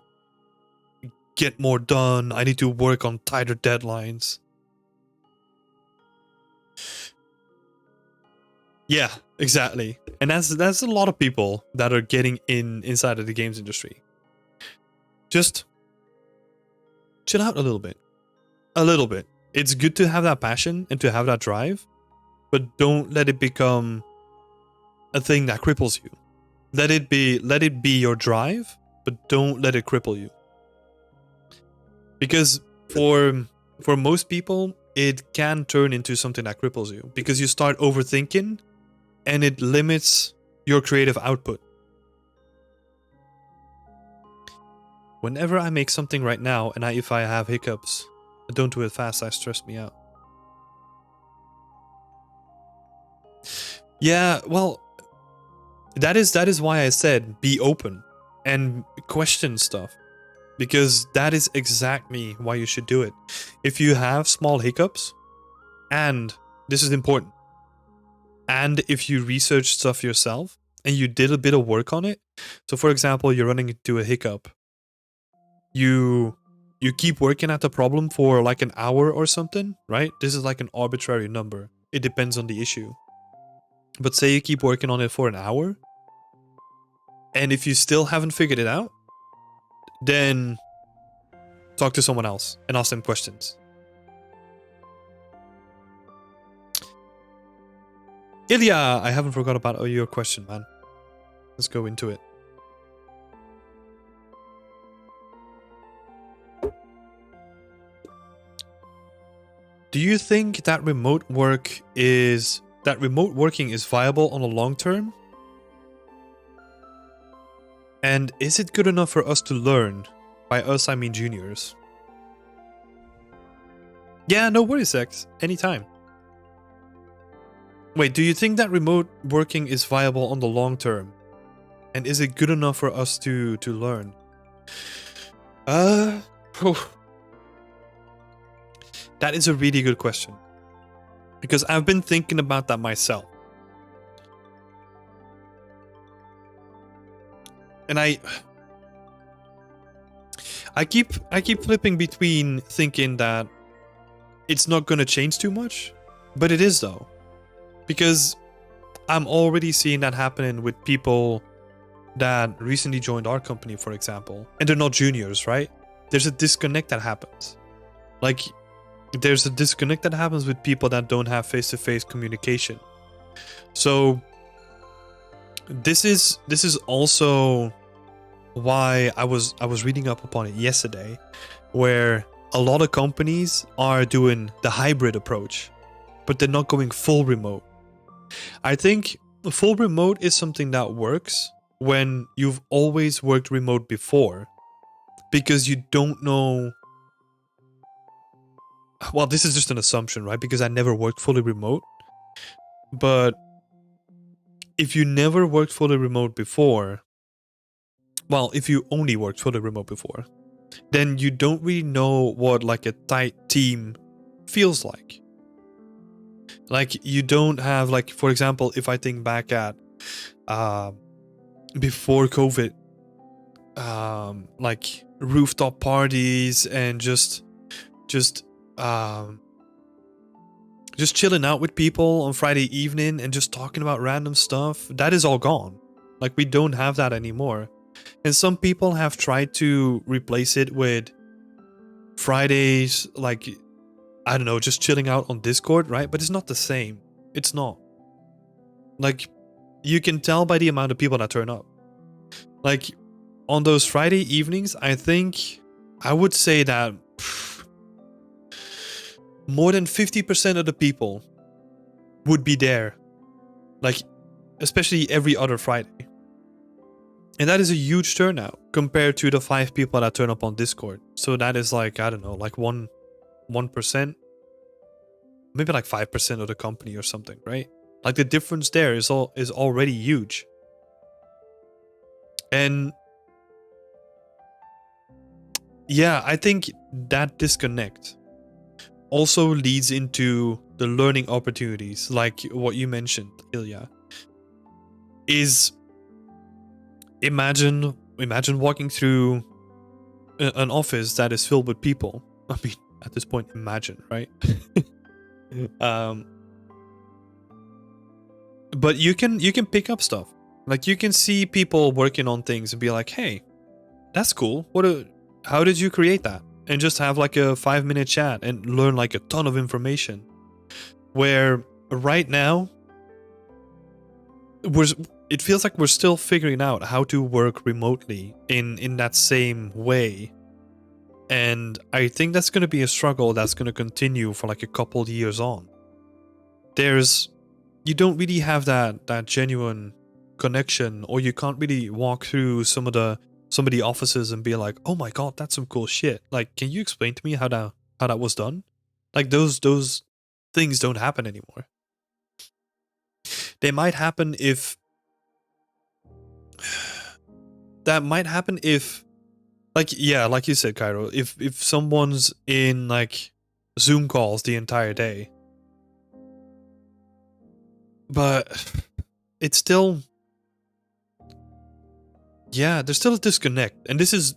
get more done. I need to work on tighter deadlines. Yeah, exactly. And that's a lot of people that are getting inside of the games industry. Just chill out a little bit. A little bit. It's good to have that passion and to have that drive, but don't let it become a thing that cripples you. Let it be your drive, but don't let it cripple you. Because for most people, it can turn into something that cripples you because you start overthinking and it limits your creative output. Whenever I make something right now and if I have hiccups, I don't do it fast, that stress me out. Yeah, well, that is why I said be open and question stuff. Because that is exactly why you should do it. If you have small hiccups, and this is important, and if you research stuff yourself and you did a bit of work on it, so for example, you're running into a hiccup, you keep working at the problem for like an hour or something, right? This is like an arbitrary number. It depends on the issue. But say you keep working on it for an hour, and if you still haven't figured it out, then talk to someone else and ask them questions. Ilya, I haven't forgot about your question, man. Let's go into it. Do you think that remote working is viable on the long term? And is it good enough for us to learn? By us, I mean juniors. Yeah, no worries, X. Anytime. Wait, do you think that remote working is viable on the long term? And is it good enough for us to learn? That is a really good question. Because I've been thinking about that myself. And I keep flipping between thinking that it's not going to change too much, but it is though. Because I'm already seeing that happening with people that recently joined our company, for example, and they're not juniors, right? There's a disconnect that happens. Like, there's a disconnect that happens with people that don't have face-to-face communication. So this is also why I was reading up upon it yesterday, where a lot of companies are doing the hybrid approach, but they're not going full remote. I think full remote is something that works when you've always worked remote before, because you don't know. Well, this is just an assumption, right? Because I never worked fully remote. But if you never worked fully remote before, well, if you only worked fully remote before, then you don't really know what like a tight team feels like. Like you don't have, like, for example, if I think back at before COVID, like rooftop parties and just chilling out with people on Friday evening and just talking about random stuff, that is all gone. Like we don't have that anymore. And some people have tried to replace it with Fridays, like, I don't know, just chilling out on Discord, right? But it's not the same. It's not. Like, you can tell by the amount of people that turn up. Like, on those Friday evenings, I think I would say that more than 50% of the people would be there. Like, especially every other Friday. And that is a huge turnout compared to the 5 people that turn up on Discord. So that is like, I don't know, like 1%, maybe like 5% of the company or something, right? Like the difference there is already huge. And yeah, I think that disconnect also leads into the learning opportunities, like what you mentioned, Ilya. Is imagine walking through an office that is filled with people. I mean, at this point, imagine, right? But you can pick up stuff. Like you can see people working on things and be like, "Hey, that's cool. How did you create that?" And just have like a 5-minute chat and learn like a ton of information. Where right now, it feels like we're still figuring out how to work remotely in that same way. And I think that's going to be a struggle that's going to continue for like a couple years on. You don't really have that genuine connection, or you can't really walk through some of the offices and be like, "Oh my god, that's some cool shit. Like, can you explain to me how that was done?" Like those things don't happen anymore. They might happen if that might happen if, like, yeah, like you said, Cairo, if someone's in like Zoom calls the entire day. But it's still, yeah, there's still a disconnect. And this is,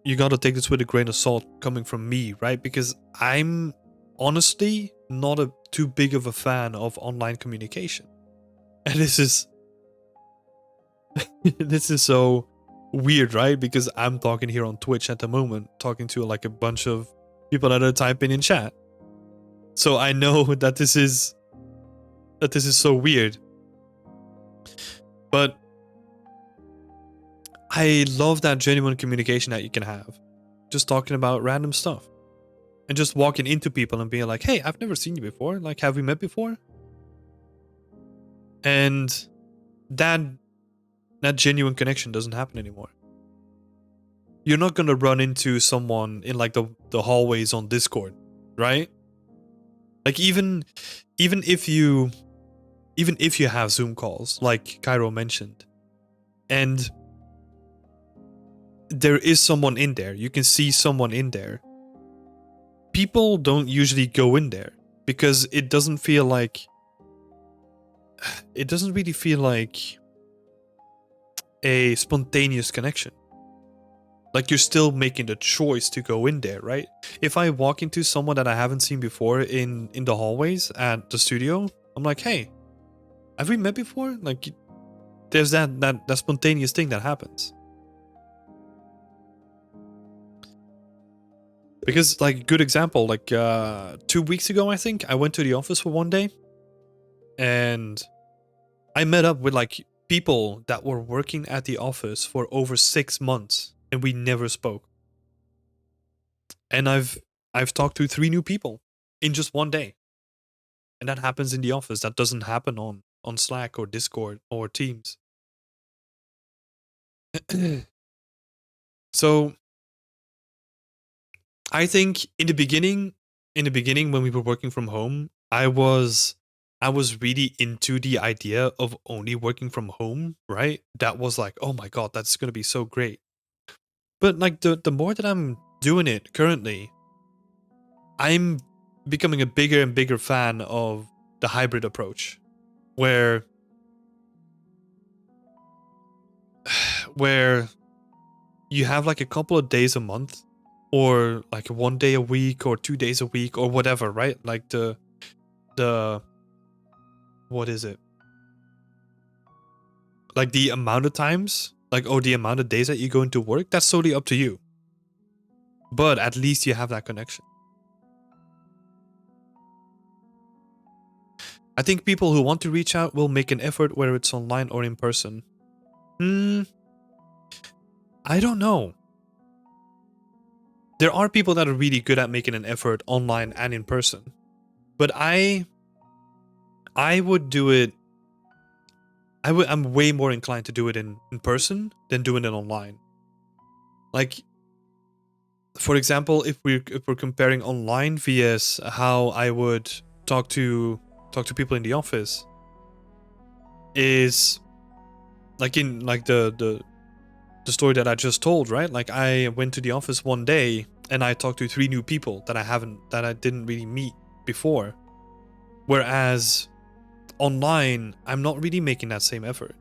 you gotta take this with a grain of salt coming from me, right? Because I'm honestly not too big of a fan of online communication. And this is this is so weird, right? Because I'm talking here on Twitch at the moment, talking to like a bunch of people that are typing in chat. So I know that this is so weird. But I love that genuine communication that you can have. Just talking about random stuff. And just walking into people and being like, "Hey, I've never seen you before. Like, have we met before?" And that genuine connection doesn't happen anymore. You're not gonna run into someone in like the hallways on Discord, right? Like even if you have Zoom calls, like Cairo mentioned, and there is someone in there, you can see someone in there. People don't usually go in there because it doesn't really feel like a spontaneous connection. Like you're still making the choice to go in there, right? If I walk into someone that I haven't seen before in the hallways at the studio, I'm like, "Hey, have we met before?" Like there's that spontaneous thing that happens. Because like good example, like 2 weeks ago, I think I went to the office for one day, and I met up with like people that were working at the office for over 6 months and we never spoke. And I've talked to 3 new people in just one day. And that happens in the office. That doesn't happen on Slack or Discord or Teams. So I think in the beginning when we were working from home, I was really into the idea of only working from home, right? That was like, oh my god, that's gonna be so great. But like the more that I'm doing it currently, I'm becoming a bigger and bigger fan of the hybrid approach, where you have like a couple of days a month, or like 1 day a week, or 2 days a week, or whatever, right? Like the what is it? Like the amount of times, like, or the amount of days that you go into work, that's totally up to you. But at least you have that connection. I think people who want to reach out will make an effort, whether it's online or in person. I don't know. There are people that are really good at making an effort online and in person. But I would do it. I'm way more inclined to do it in person than doing it online. Like, for example, if we're comparing online vs how I would talk to people in the office, is like in like the story that I just told, right? Like I went to the office one day and I talked to 3 new people that I didn't really meet before. Whereas online, I'm not really making that same effort.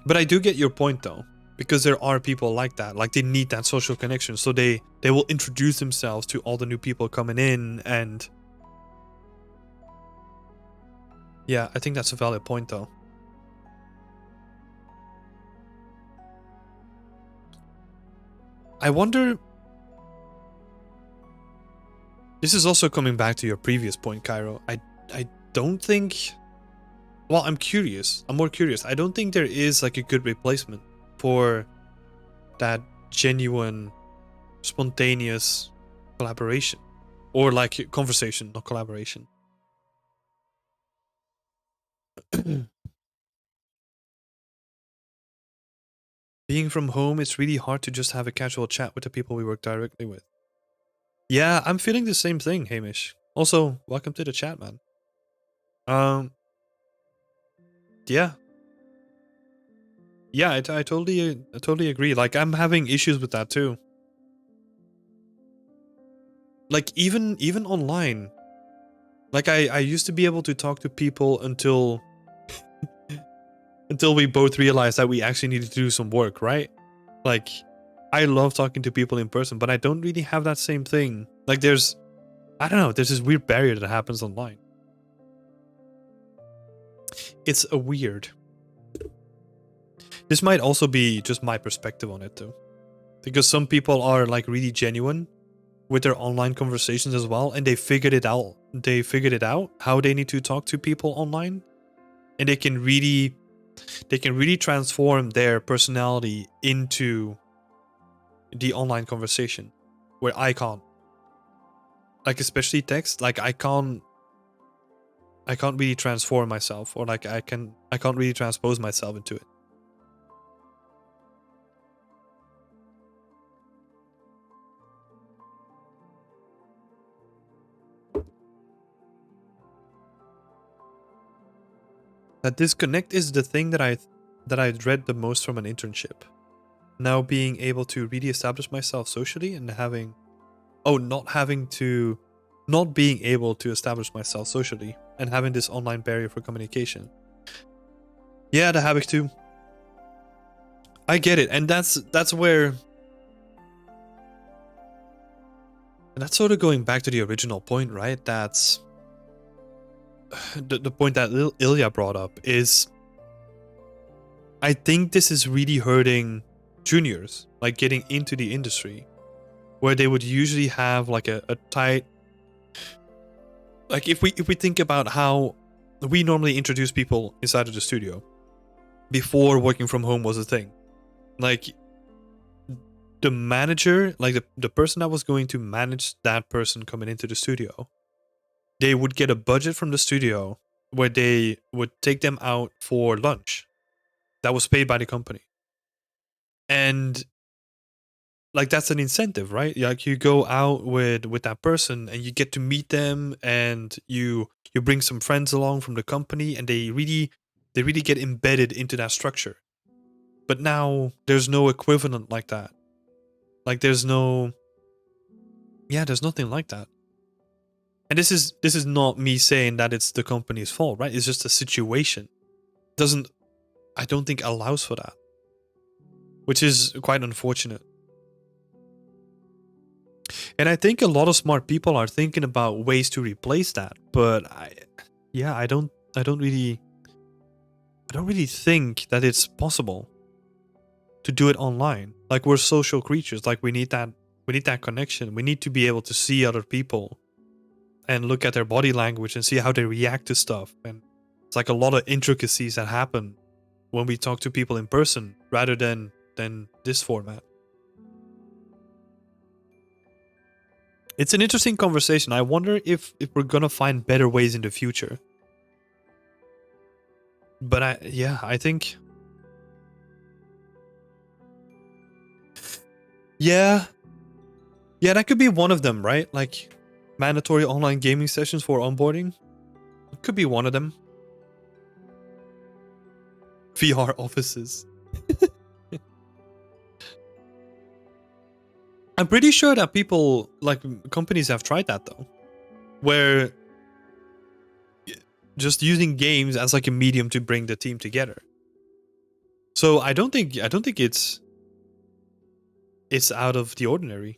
But I do get your point though, because there are people like that. Like they need that social connection, so they will introduce themselves to all the new people coming in. And yeah, I think that's a valid point though. I wonder, this is also coming back to your previous point, Cairo. I don't think, well, I'm curious. I'm more curious. I don't think there is like a good replacement for that genuine, spontaneous collaboration, or like conversation, not collaboration. Being from home, it's really hard to just have a casual chat with the people we work directly with. Yeah, I'm feeling the same thing, Hamish. Also, welcome to the chat, man. Yeah. Yeah, I totally agree. Like, I'm having issues with that too. Like, even online. Like, I used to be able to talk to people until we both realized that we actually needed to do some work, right? Like, I love talking to people in person, but I don't really have that same thing. Like, I don't know, there's this weird barrier that happens online. It's a weird. This might also be just my perspective on it too. Because some people are like really genuine with their online conversations as well, and they figured it out. They figured it out how they need to talk to people online, and they can really transform their personality into the online conversation, where I can't. Like, especially text, like I can't really transform myself, or like I can't really transpose myself into it. That disconnect is the thing that I dread the most from an internship. Now being able to really establish myself socially and not being able to establish myself socially and having this online barrier for communication. Yeah, the havoc too. I get it, and that's where, and that's sort of going back to the original point, right? That's the point that Ilya brought up is, I think this is really hurting juniors, like getting into the industry, where they would usually have like a tight, like if we think about how we normally introduce people inside of the studio before working from home was a thing. Like, the manager, like the person that was going to manage that person coming into the studio, they would get a budget from the studio where they would take them out for lunch that was paid by the company. And like, that's an incentive, right? Like, you go out with that person and you get to meet them, and you bring some friends along from the company, and they really get embedded into that structure. But now there's no equivalent like that. Like, there's nothing like that. And this is not me saying that it's the company's fault, right? It's just a situation. I don't think allows for that, which is quite unfortunate. And I think a lot of smart people are thinking about ways to replace that, but I don't really think that it's possible to do it online. Like, we're social creatures. Like, we need that connection. We need to be able to see other people and look at their body language and see how they react to stuff. And it's like a lot of intricacies that happen when we talk to people in person rather than this format. It's an interesting conversation. I wonder if we're gonna find better ways in the future. But I think... Yeah, that could be one of them, right? Like, mandatory online gaming sessions for onboarding. It could be one of them. VR offices. I'm pretty sure that people, like, companies have tried that though, where just using games as like a medium to bring the team together. So I don't think it's out of the ordinary.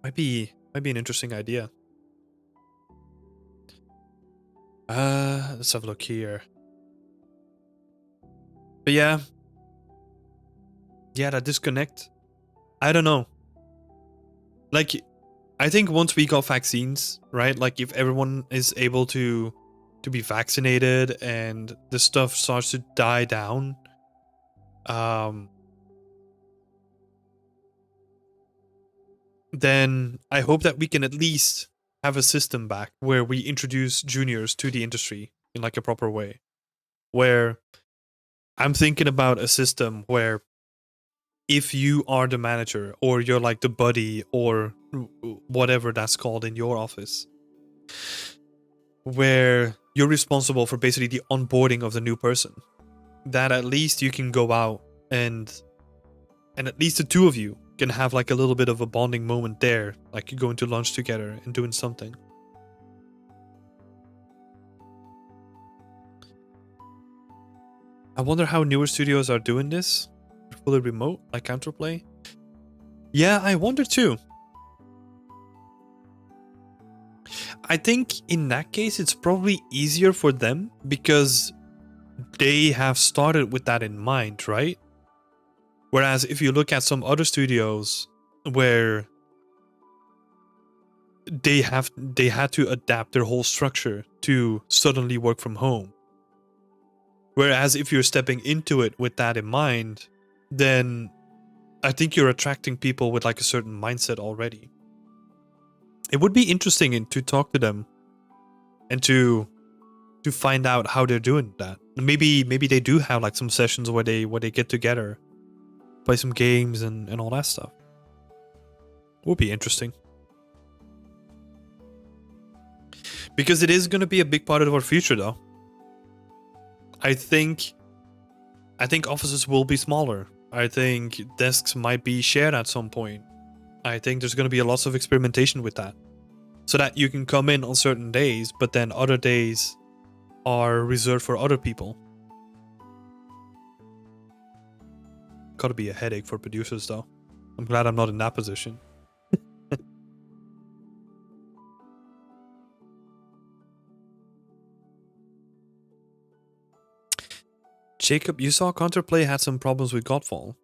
Might be an interesting idea. Let's have a look here. But yeah, that disconnect. I don't know. Like, I think once we got vaccines, right? Like, if everyone is able to be vaccinated and the stuff starts to die down, then I hope that we can at least have a system back where we introduce juniors to the industry in like a proper way. Where I'm thinking about a system where if you are the manager or you're like the buddy or whatever that's called in your office, where you're responsible for basically the onboarding of the new person, that at least you can go out and at least the two of you can have like a little bit of a bonding moment there, like going to lunch together and doing something. I wonder how newer studios are doing this, fully remote, like Counterplay. Yeah, I wonder too. I think in that case, it's probably easier for them because they have started with that in mind, right? Whereas if you look at some other studios where they had to adapt their whole structure to suddenly work from home. Whereas if you're stepping into it with that in mind, then I think you're attracting people with like a certain mindset already. It would be interesting to talk to them and to find out how they're doing that. Maybe they do have like some sessions where they get together, play some games and all that stuff. Would be interesting. Because it is going to be a big part of our future though. I think offices will be smaller. I think desks might be shared at some point. I think there's going to be lots of experimentation with that. So that you can come in on certain days, but then other days are reserved for other people. Gotta be a headache for producers though. I'm glad I'm not in that position. Jacob, you saw Counterplay had some problems with Godfall.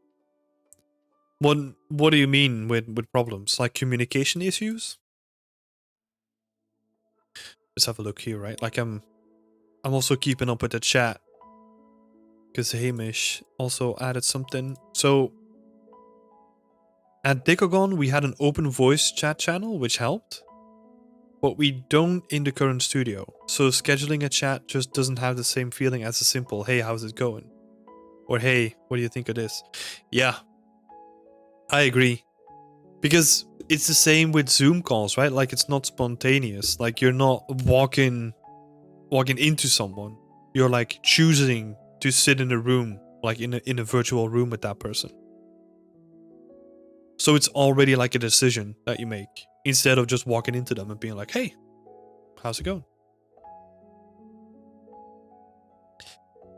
What do you mean with problems? Like communication issues? let's have a look here, right? Like I'm also keeping up with the chat because Hamish also added something. So at Decagon, we had an open voice chat channel, which helped, but we don't in the current studio. So scheduling a chat just doesn't have the same feeling as a simple, hey, how's it going? Or hey, what do you think of this? Yeah, I agree. Because it's the same with Zoom calls, right? Like it's not spontaneous. Like you're not walking into someone. You're like choosing to sit in a room, like in a virtual room with that person. So it's already like a decision that you make instead of just walking into them and being like, "Hey, how's it going?"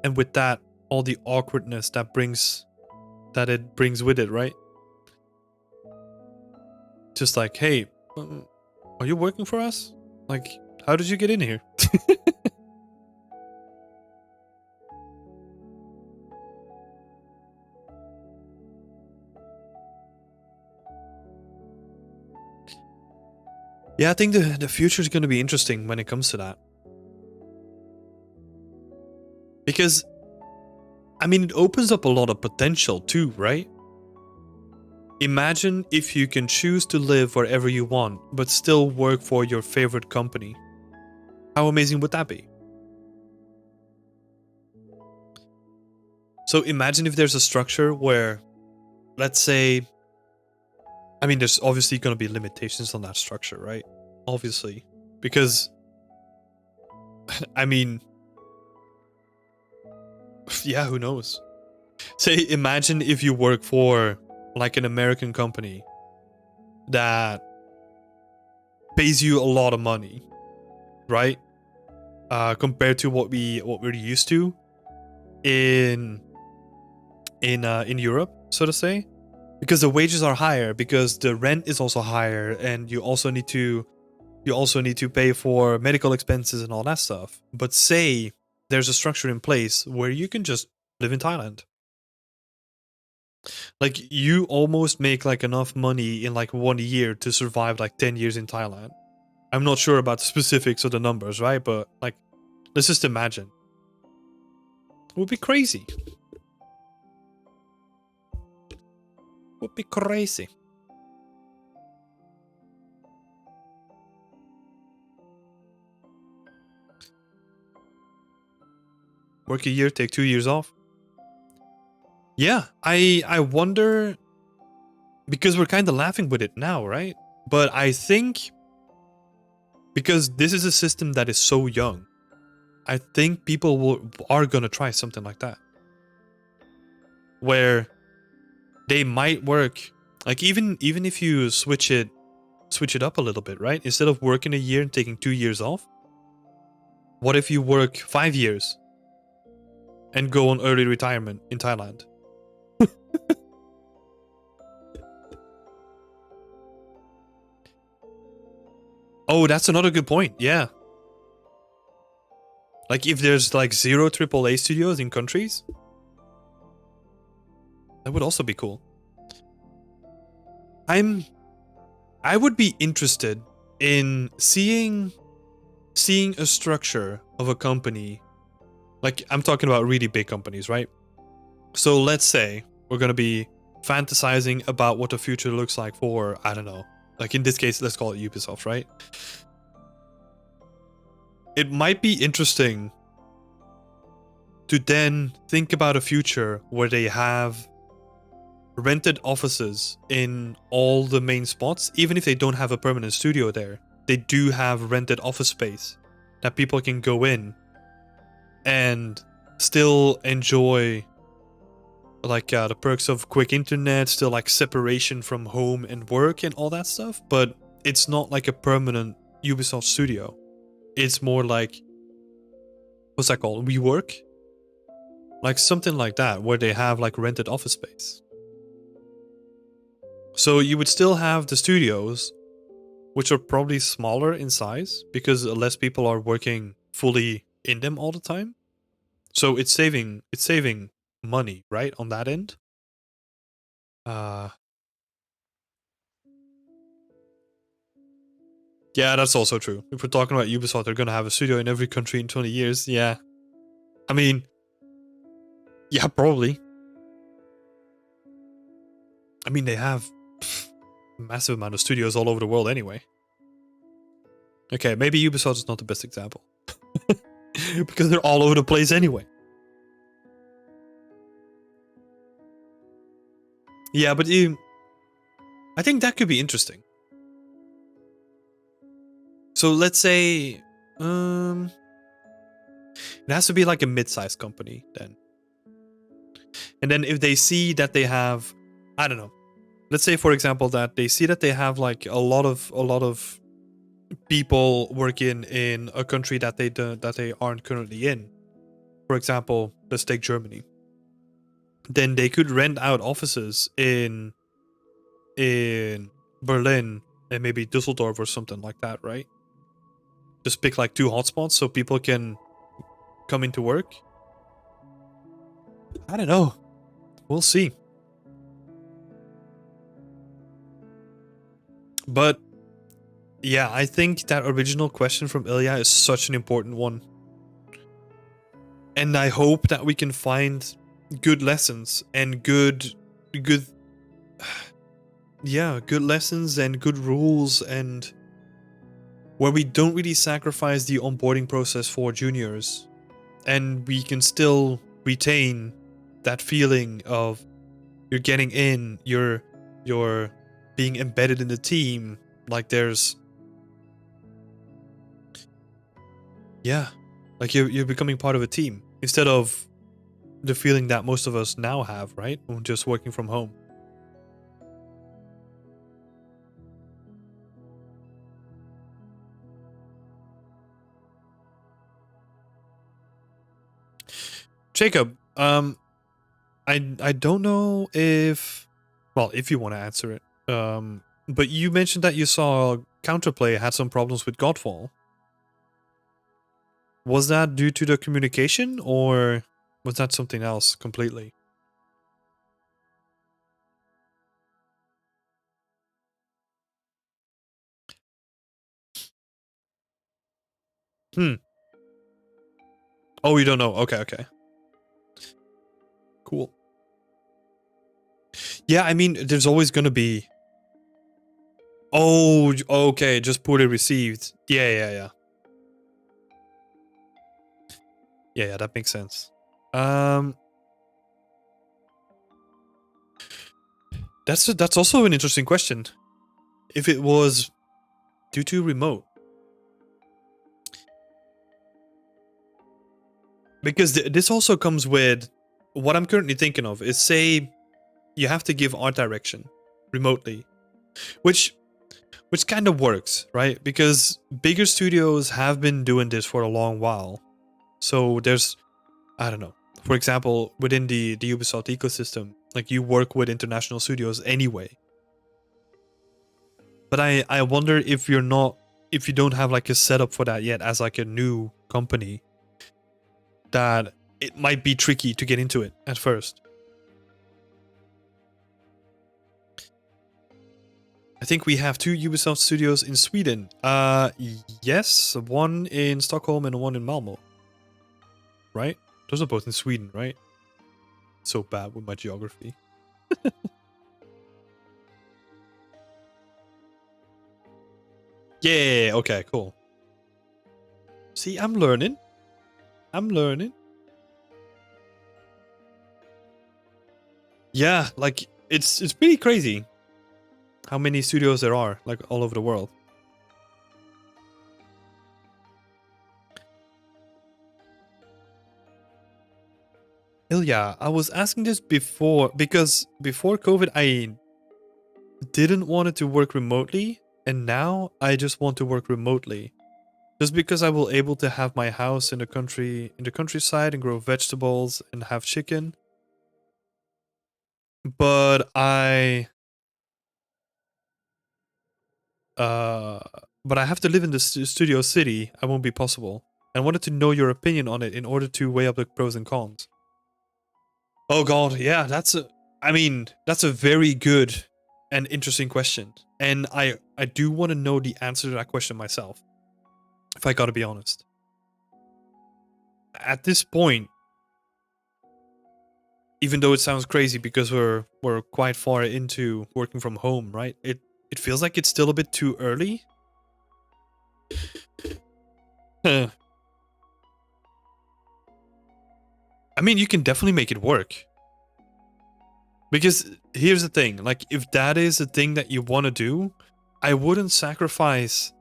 And with that, all the awkwardness that it brings with it, right? Just like, "Hey, are you working for us? Like, how did you get in here?" Yeah, I think the future is going to be interesting when it comes to that. Because, I mean, it opens up a lot of potential too, right? Imagine if you can choose to live wherever you want, but still work for your favorite company. How amazing would that be? So imagine if there's a structure where, let's say, I mean, there's obviously going to be limitations on that structure, right? Obviously. Because, I mean, yeah, who knows? Say, imagine if you work for like an American company that pays you a lot of money, right? Compared to what we're used to in Europe, so to say, because the wages are higher, because the rent is also higher, and you also need to pay for medical expenses and all that stuff. But say there's a structure in place where you can just live in Thailand. Like you almost make like enough money in like 1 year to survive like 10 years in Thailand. I'm not sure about the specifics of the numbers, right? But like, let's just imagine. It would be crazy. Would be crazy. Work a year, take 2 years off. Yeah, I wonder, because we're kind of laughing with it now, right? But I think because this is a system that is so young, I think people are gonna try something like that, where they might work, like even if you switch it up a little bit, right? Instead of working a year and taking 2 years off, what if you work 5 years and go on early retirement in Thailand? Oh, that's another good point. Yeah. Like if there's like 0 AAA studios in countries, that would also be cool. I would be interested in seeing a structure of a company. Like I'm talking about really big companies, right? So let's say we're going to be fantasizing about what the future looks like for, I don't know. Like in this case, let's call it Ubisoft, right? It might be interesting to then think about a future where they have rented offices in all the main spots, even if they don't have a permanent studio there. They do have rented office space that people can go in and still enjoy like the perks of quick internet, still like separation from home and work and all that stuff, but it's not like a permanent Ubisoft studio. It's more like, what's that called? WeWork? Like something like that, where they have like rented office space. So you would still have the studios, which are probably smaller in size because less people are working fully in them all the time. So it's saving money, right, on that end. Uh Yeah, that's also true. If we're talking about Ubisoft, they're gonna have a studio in every country in 20 years. Yeah. I mean, yeah, probably. I mean, they have a massive amount of studios all over the world anyway. Okay, maybe Ubisoft is not the best example. Because they're all over the place anyway. Yeah, but I think that could be interesting. So let's say it has to be like a mid-sized company then. And then if they see that they have, I don't know, let's say for example that they see that they have like a lot of people working in a country that they aren't currently in. For example, let's take Germany. Then they could rent out offices in Berlin and maybe Düsseldorf or something like that, right? Just pick like 2 hotspots so people can come into work. I don't know. We'll see. But yeah, I think that original question from Ilya is such an important one. And I hope that we can find good lessons and good lessons and good rules, and where we don't really sacrifice the onboarding process for juniors, and we can still retain that feeling of you're getting in, you're being embedded in the team, like there's like you're becoming part of a team instead of the feeling that most of us now have, right? Just working from home. Jacob, I don't know if, well, if you want to answer it, but you mentioned that you saw Counterplay had some problems with Godfall. Was that due to the communication, or was that something else completely? Oh, you don't know. Okay. Cool. Yeah, I mean, there's always gonna be. Oh, okay, just poorly received. Yeah. Yeah, that makes sense. That's also an interesting question. If it was due to remote. Because this also comes with what I'm currently thinking of is, say you have to give art direction remotely, which kind of works, right? Because bigger studios have been doing this for a long while. So there's, I don't know, for example, within the Ubisoft ecosystem, like you work with international studios anyway. But I wonder if you don't have like a setup for that yet as like a new company, that it might be tricky to get into it at first. I think we have 2 Ubisoft studios in Sweden. Yes, one in Stockholm and one in Malmo. Right? Those are both in Sweden, right? So bad with my geography. Yeah, okay, cool. See, I'm learning. Yeah, like it's pretty crazy how many studios there are, like all over the world. Ilya, I was asking this before because before COVID I didn't want it to work remotely, and now I just want to work remotely. Just because I will able to have my house in the countryside and grow vegetables and have chicken. But uh but I have to live in the studio city. I won't be possible. I wanted to know your opinion on it in order to weigh up the pros and cons. Oh god, yeah, that's a very good and interesting question. And I do want to know the answer to that question myself, if I gotta be honest. At this point, even though it sounds crazy because we're quite far into working from home, right? It feels like it's still a bit too early. I mean, you can definitely make it work. Because here's the thing, like, if that is a thing that you want to do, I wouldn't sacrifice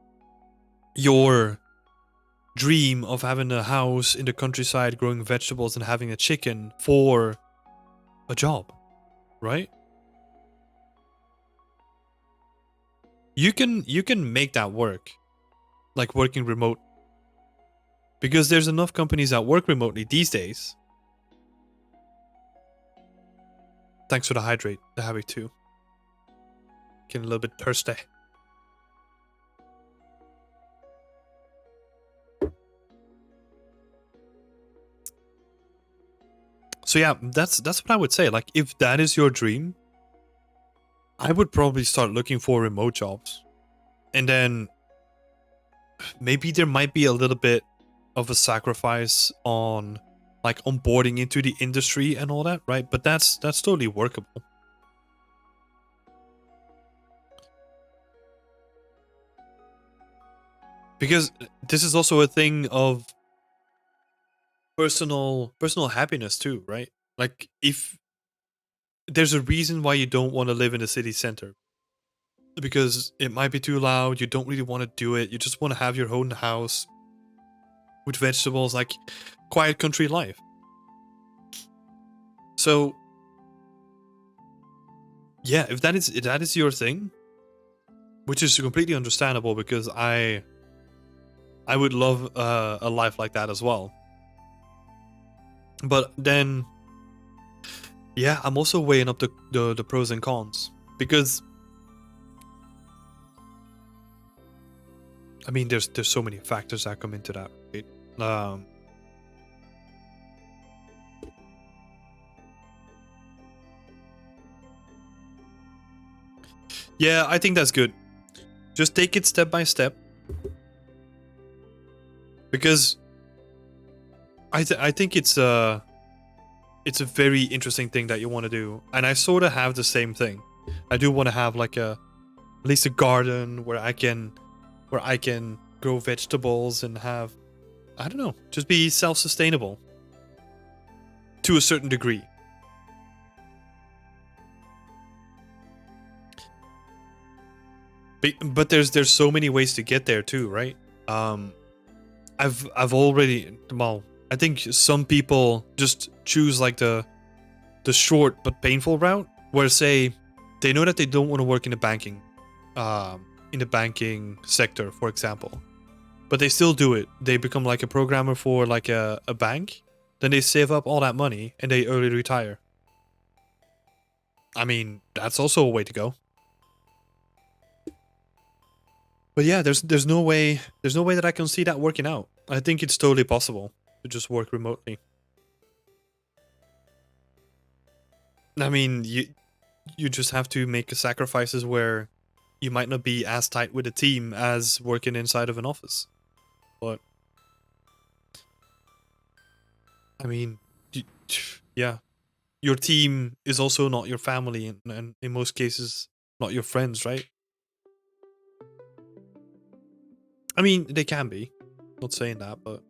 your dream of having a house in the countryside, growing vegetables and having a chicken for a job, right? You can make that work, like working remote. Because there's enough companies that work remotely these days. Thanks for the hydrate, the habit too. Getting a little bit thirsty. So yeah, that's what I would say. Like, if that is your dream, I would probably start looking for remote jobs. And then maybe there might be a little bit of a sacrifice on like onboarding into the industry and all that, right? But that's totally workable. Because this is also a thing of personal happiness too, right? Like, if there's a reason why you don't want to live in the city center, because it might be too loud, you don't really want to do it, you just want to have your own house with vegetables, like quiet country life. So yeah, if that is your thing, which is completely understandable, because I would love a life like that as well. But then, yeah, I'm also weighing up the pros and cons, because I mean, there's so many factors that come into that, right? Yeah, I think that's good. Just take it step by step, because I think it's a very interesting thing that you want to do, and I sort of have the same thing. I do want to have like at least a garden where I can grow vegetables and have, I don't know, just be self-sustainable to a certain degree. But there's so many ways to get there too, right? I've already, well, I think some people just choose like the short but painful route, where say they know that they don't want to work in the banking sector, for example, but they still do it. They become like a programmer for like a bank, then they save up all that money and they early retire. I mean, that's also a way to go. But yeah, there's no way that I can see that working out. I think it's totally possible to just work remotely. I mean, you just have to make sacrifices where you might not be as tight with a team as working inside of an office. But I mean, yeah, your team is also not your family, and in most cases, not your friends, right? I mean, they can be. Not saying that, but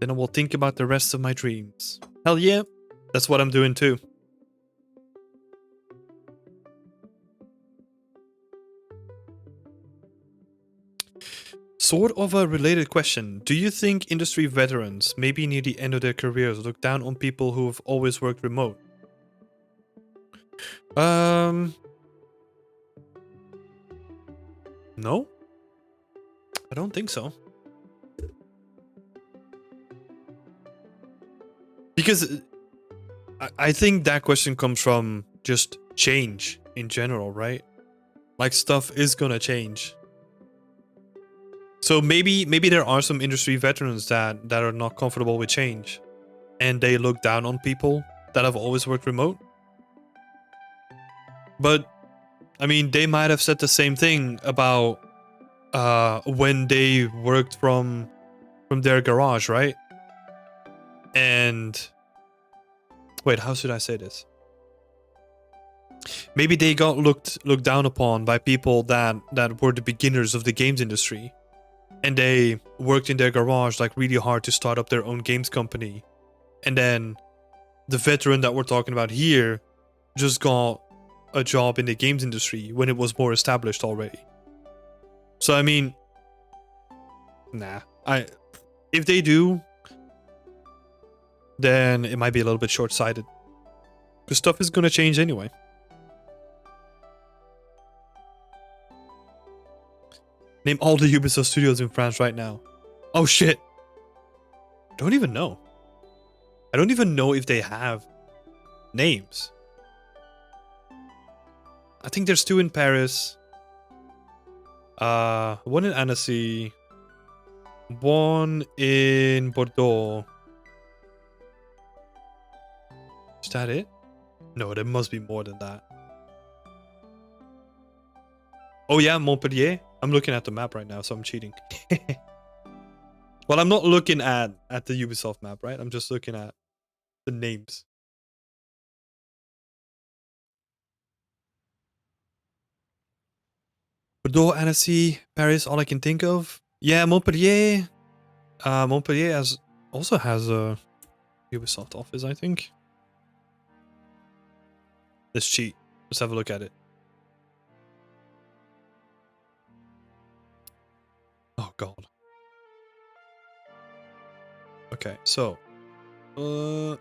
then I will think about the rest of my dreams. Hell yeah, that's what I'm doing too. Sort of a related question. Do you think industry veterans, maybe near the end of their careers, look down on people who have always worked remote? No? I don't think so. Because I think that question comes from just change in general, right? Like, stuff is gonna change. So maybe there are some industry veterans that are not comfortable with change, and they look down on people that have always worked remote. But I mean, they might have said the same thing about when they worked from their garage, right? And wait, how should I say this? Maybe they got looked down upon by people that were the beginners of the games industry, and they worked in their garage like really hard to start up their own games company. And then the veteran that we're talking about here just got a job in the games industry when it was more established already. So I mean, nah. If they do, then it might be a little bit short-sighted. Because stuff is gonna change anyway. Name all the Ubisoft studios in France right now. Oh shit. Don't even know. I don't even know if they have names. I think there's 2 in Paris. One in Annecy. One in Bordeaux. Is that it? No, there must be more than that. Oh yeah, Montpellier. I'm looking at the map right now, so I'm cheating. Well, I'm not looking at the Ubisoft map, right? I'm just looking at the names. Bordeaux, Annecy, Paris, all I can think of. Yeah, Montpellier. Montpellier also has a Ubisoft office, I think. Let's cheat. Let's have a look at it. Oh god. Okay, so oh,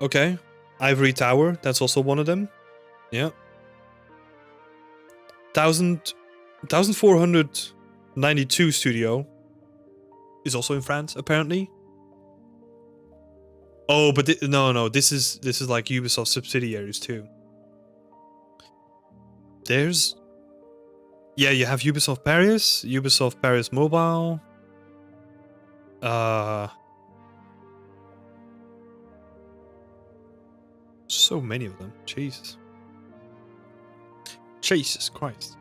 okay. Ivory Tower, that's also one of them. Yeah. 1492 studio is also in France, apparently. Oh, but no, this is like Ubisoft subsidiaries too. There's you have Ubisoft Paris, Ubisoft Paris Mobile. So many of them. Jesus Christ.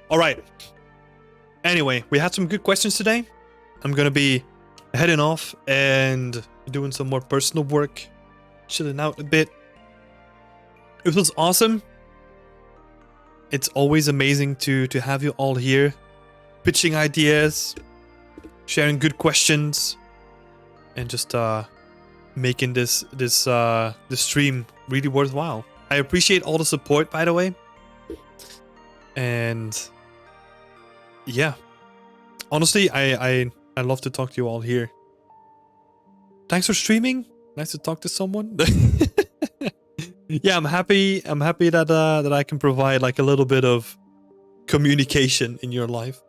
All right. Anyway, we had some good questions today. I'm gonna be heading off and doing some more personal work, chilling out a bit. It was awesome. It's always amazing to have you all here, pitching ideas, sharing good questions, and just making this stream really worthwhile. I appreciate all the support, by the way. And yeah, honestly, I love to talk to you all here. Thanks for streaming. Nice to talk to someone. Yeah, I'm happy that I can provide like a little bit of communication in your life.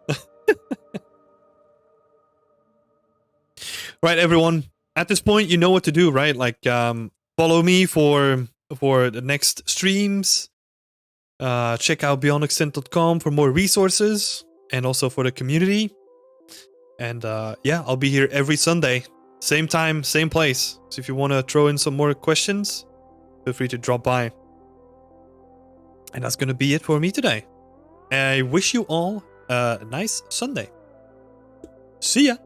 Right, everyone. At this point, you know what to do, right? Like follow me for the next streams. Check out beyondextent.com for more resources and also for the community. And yeah, I'll be here every Sunday. Same time, same place. So if you want to throw in some more questions, feel free to drop by. And that's going to be it for me today. I wish you all a nice Sunday. See ya!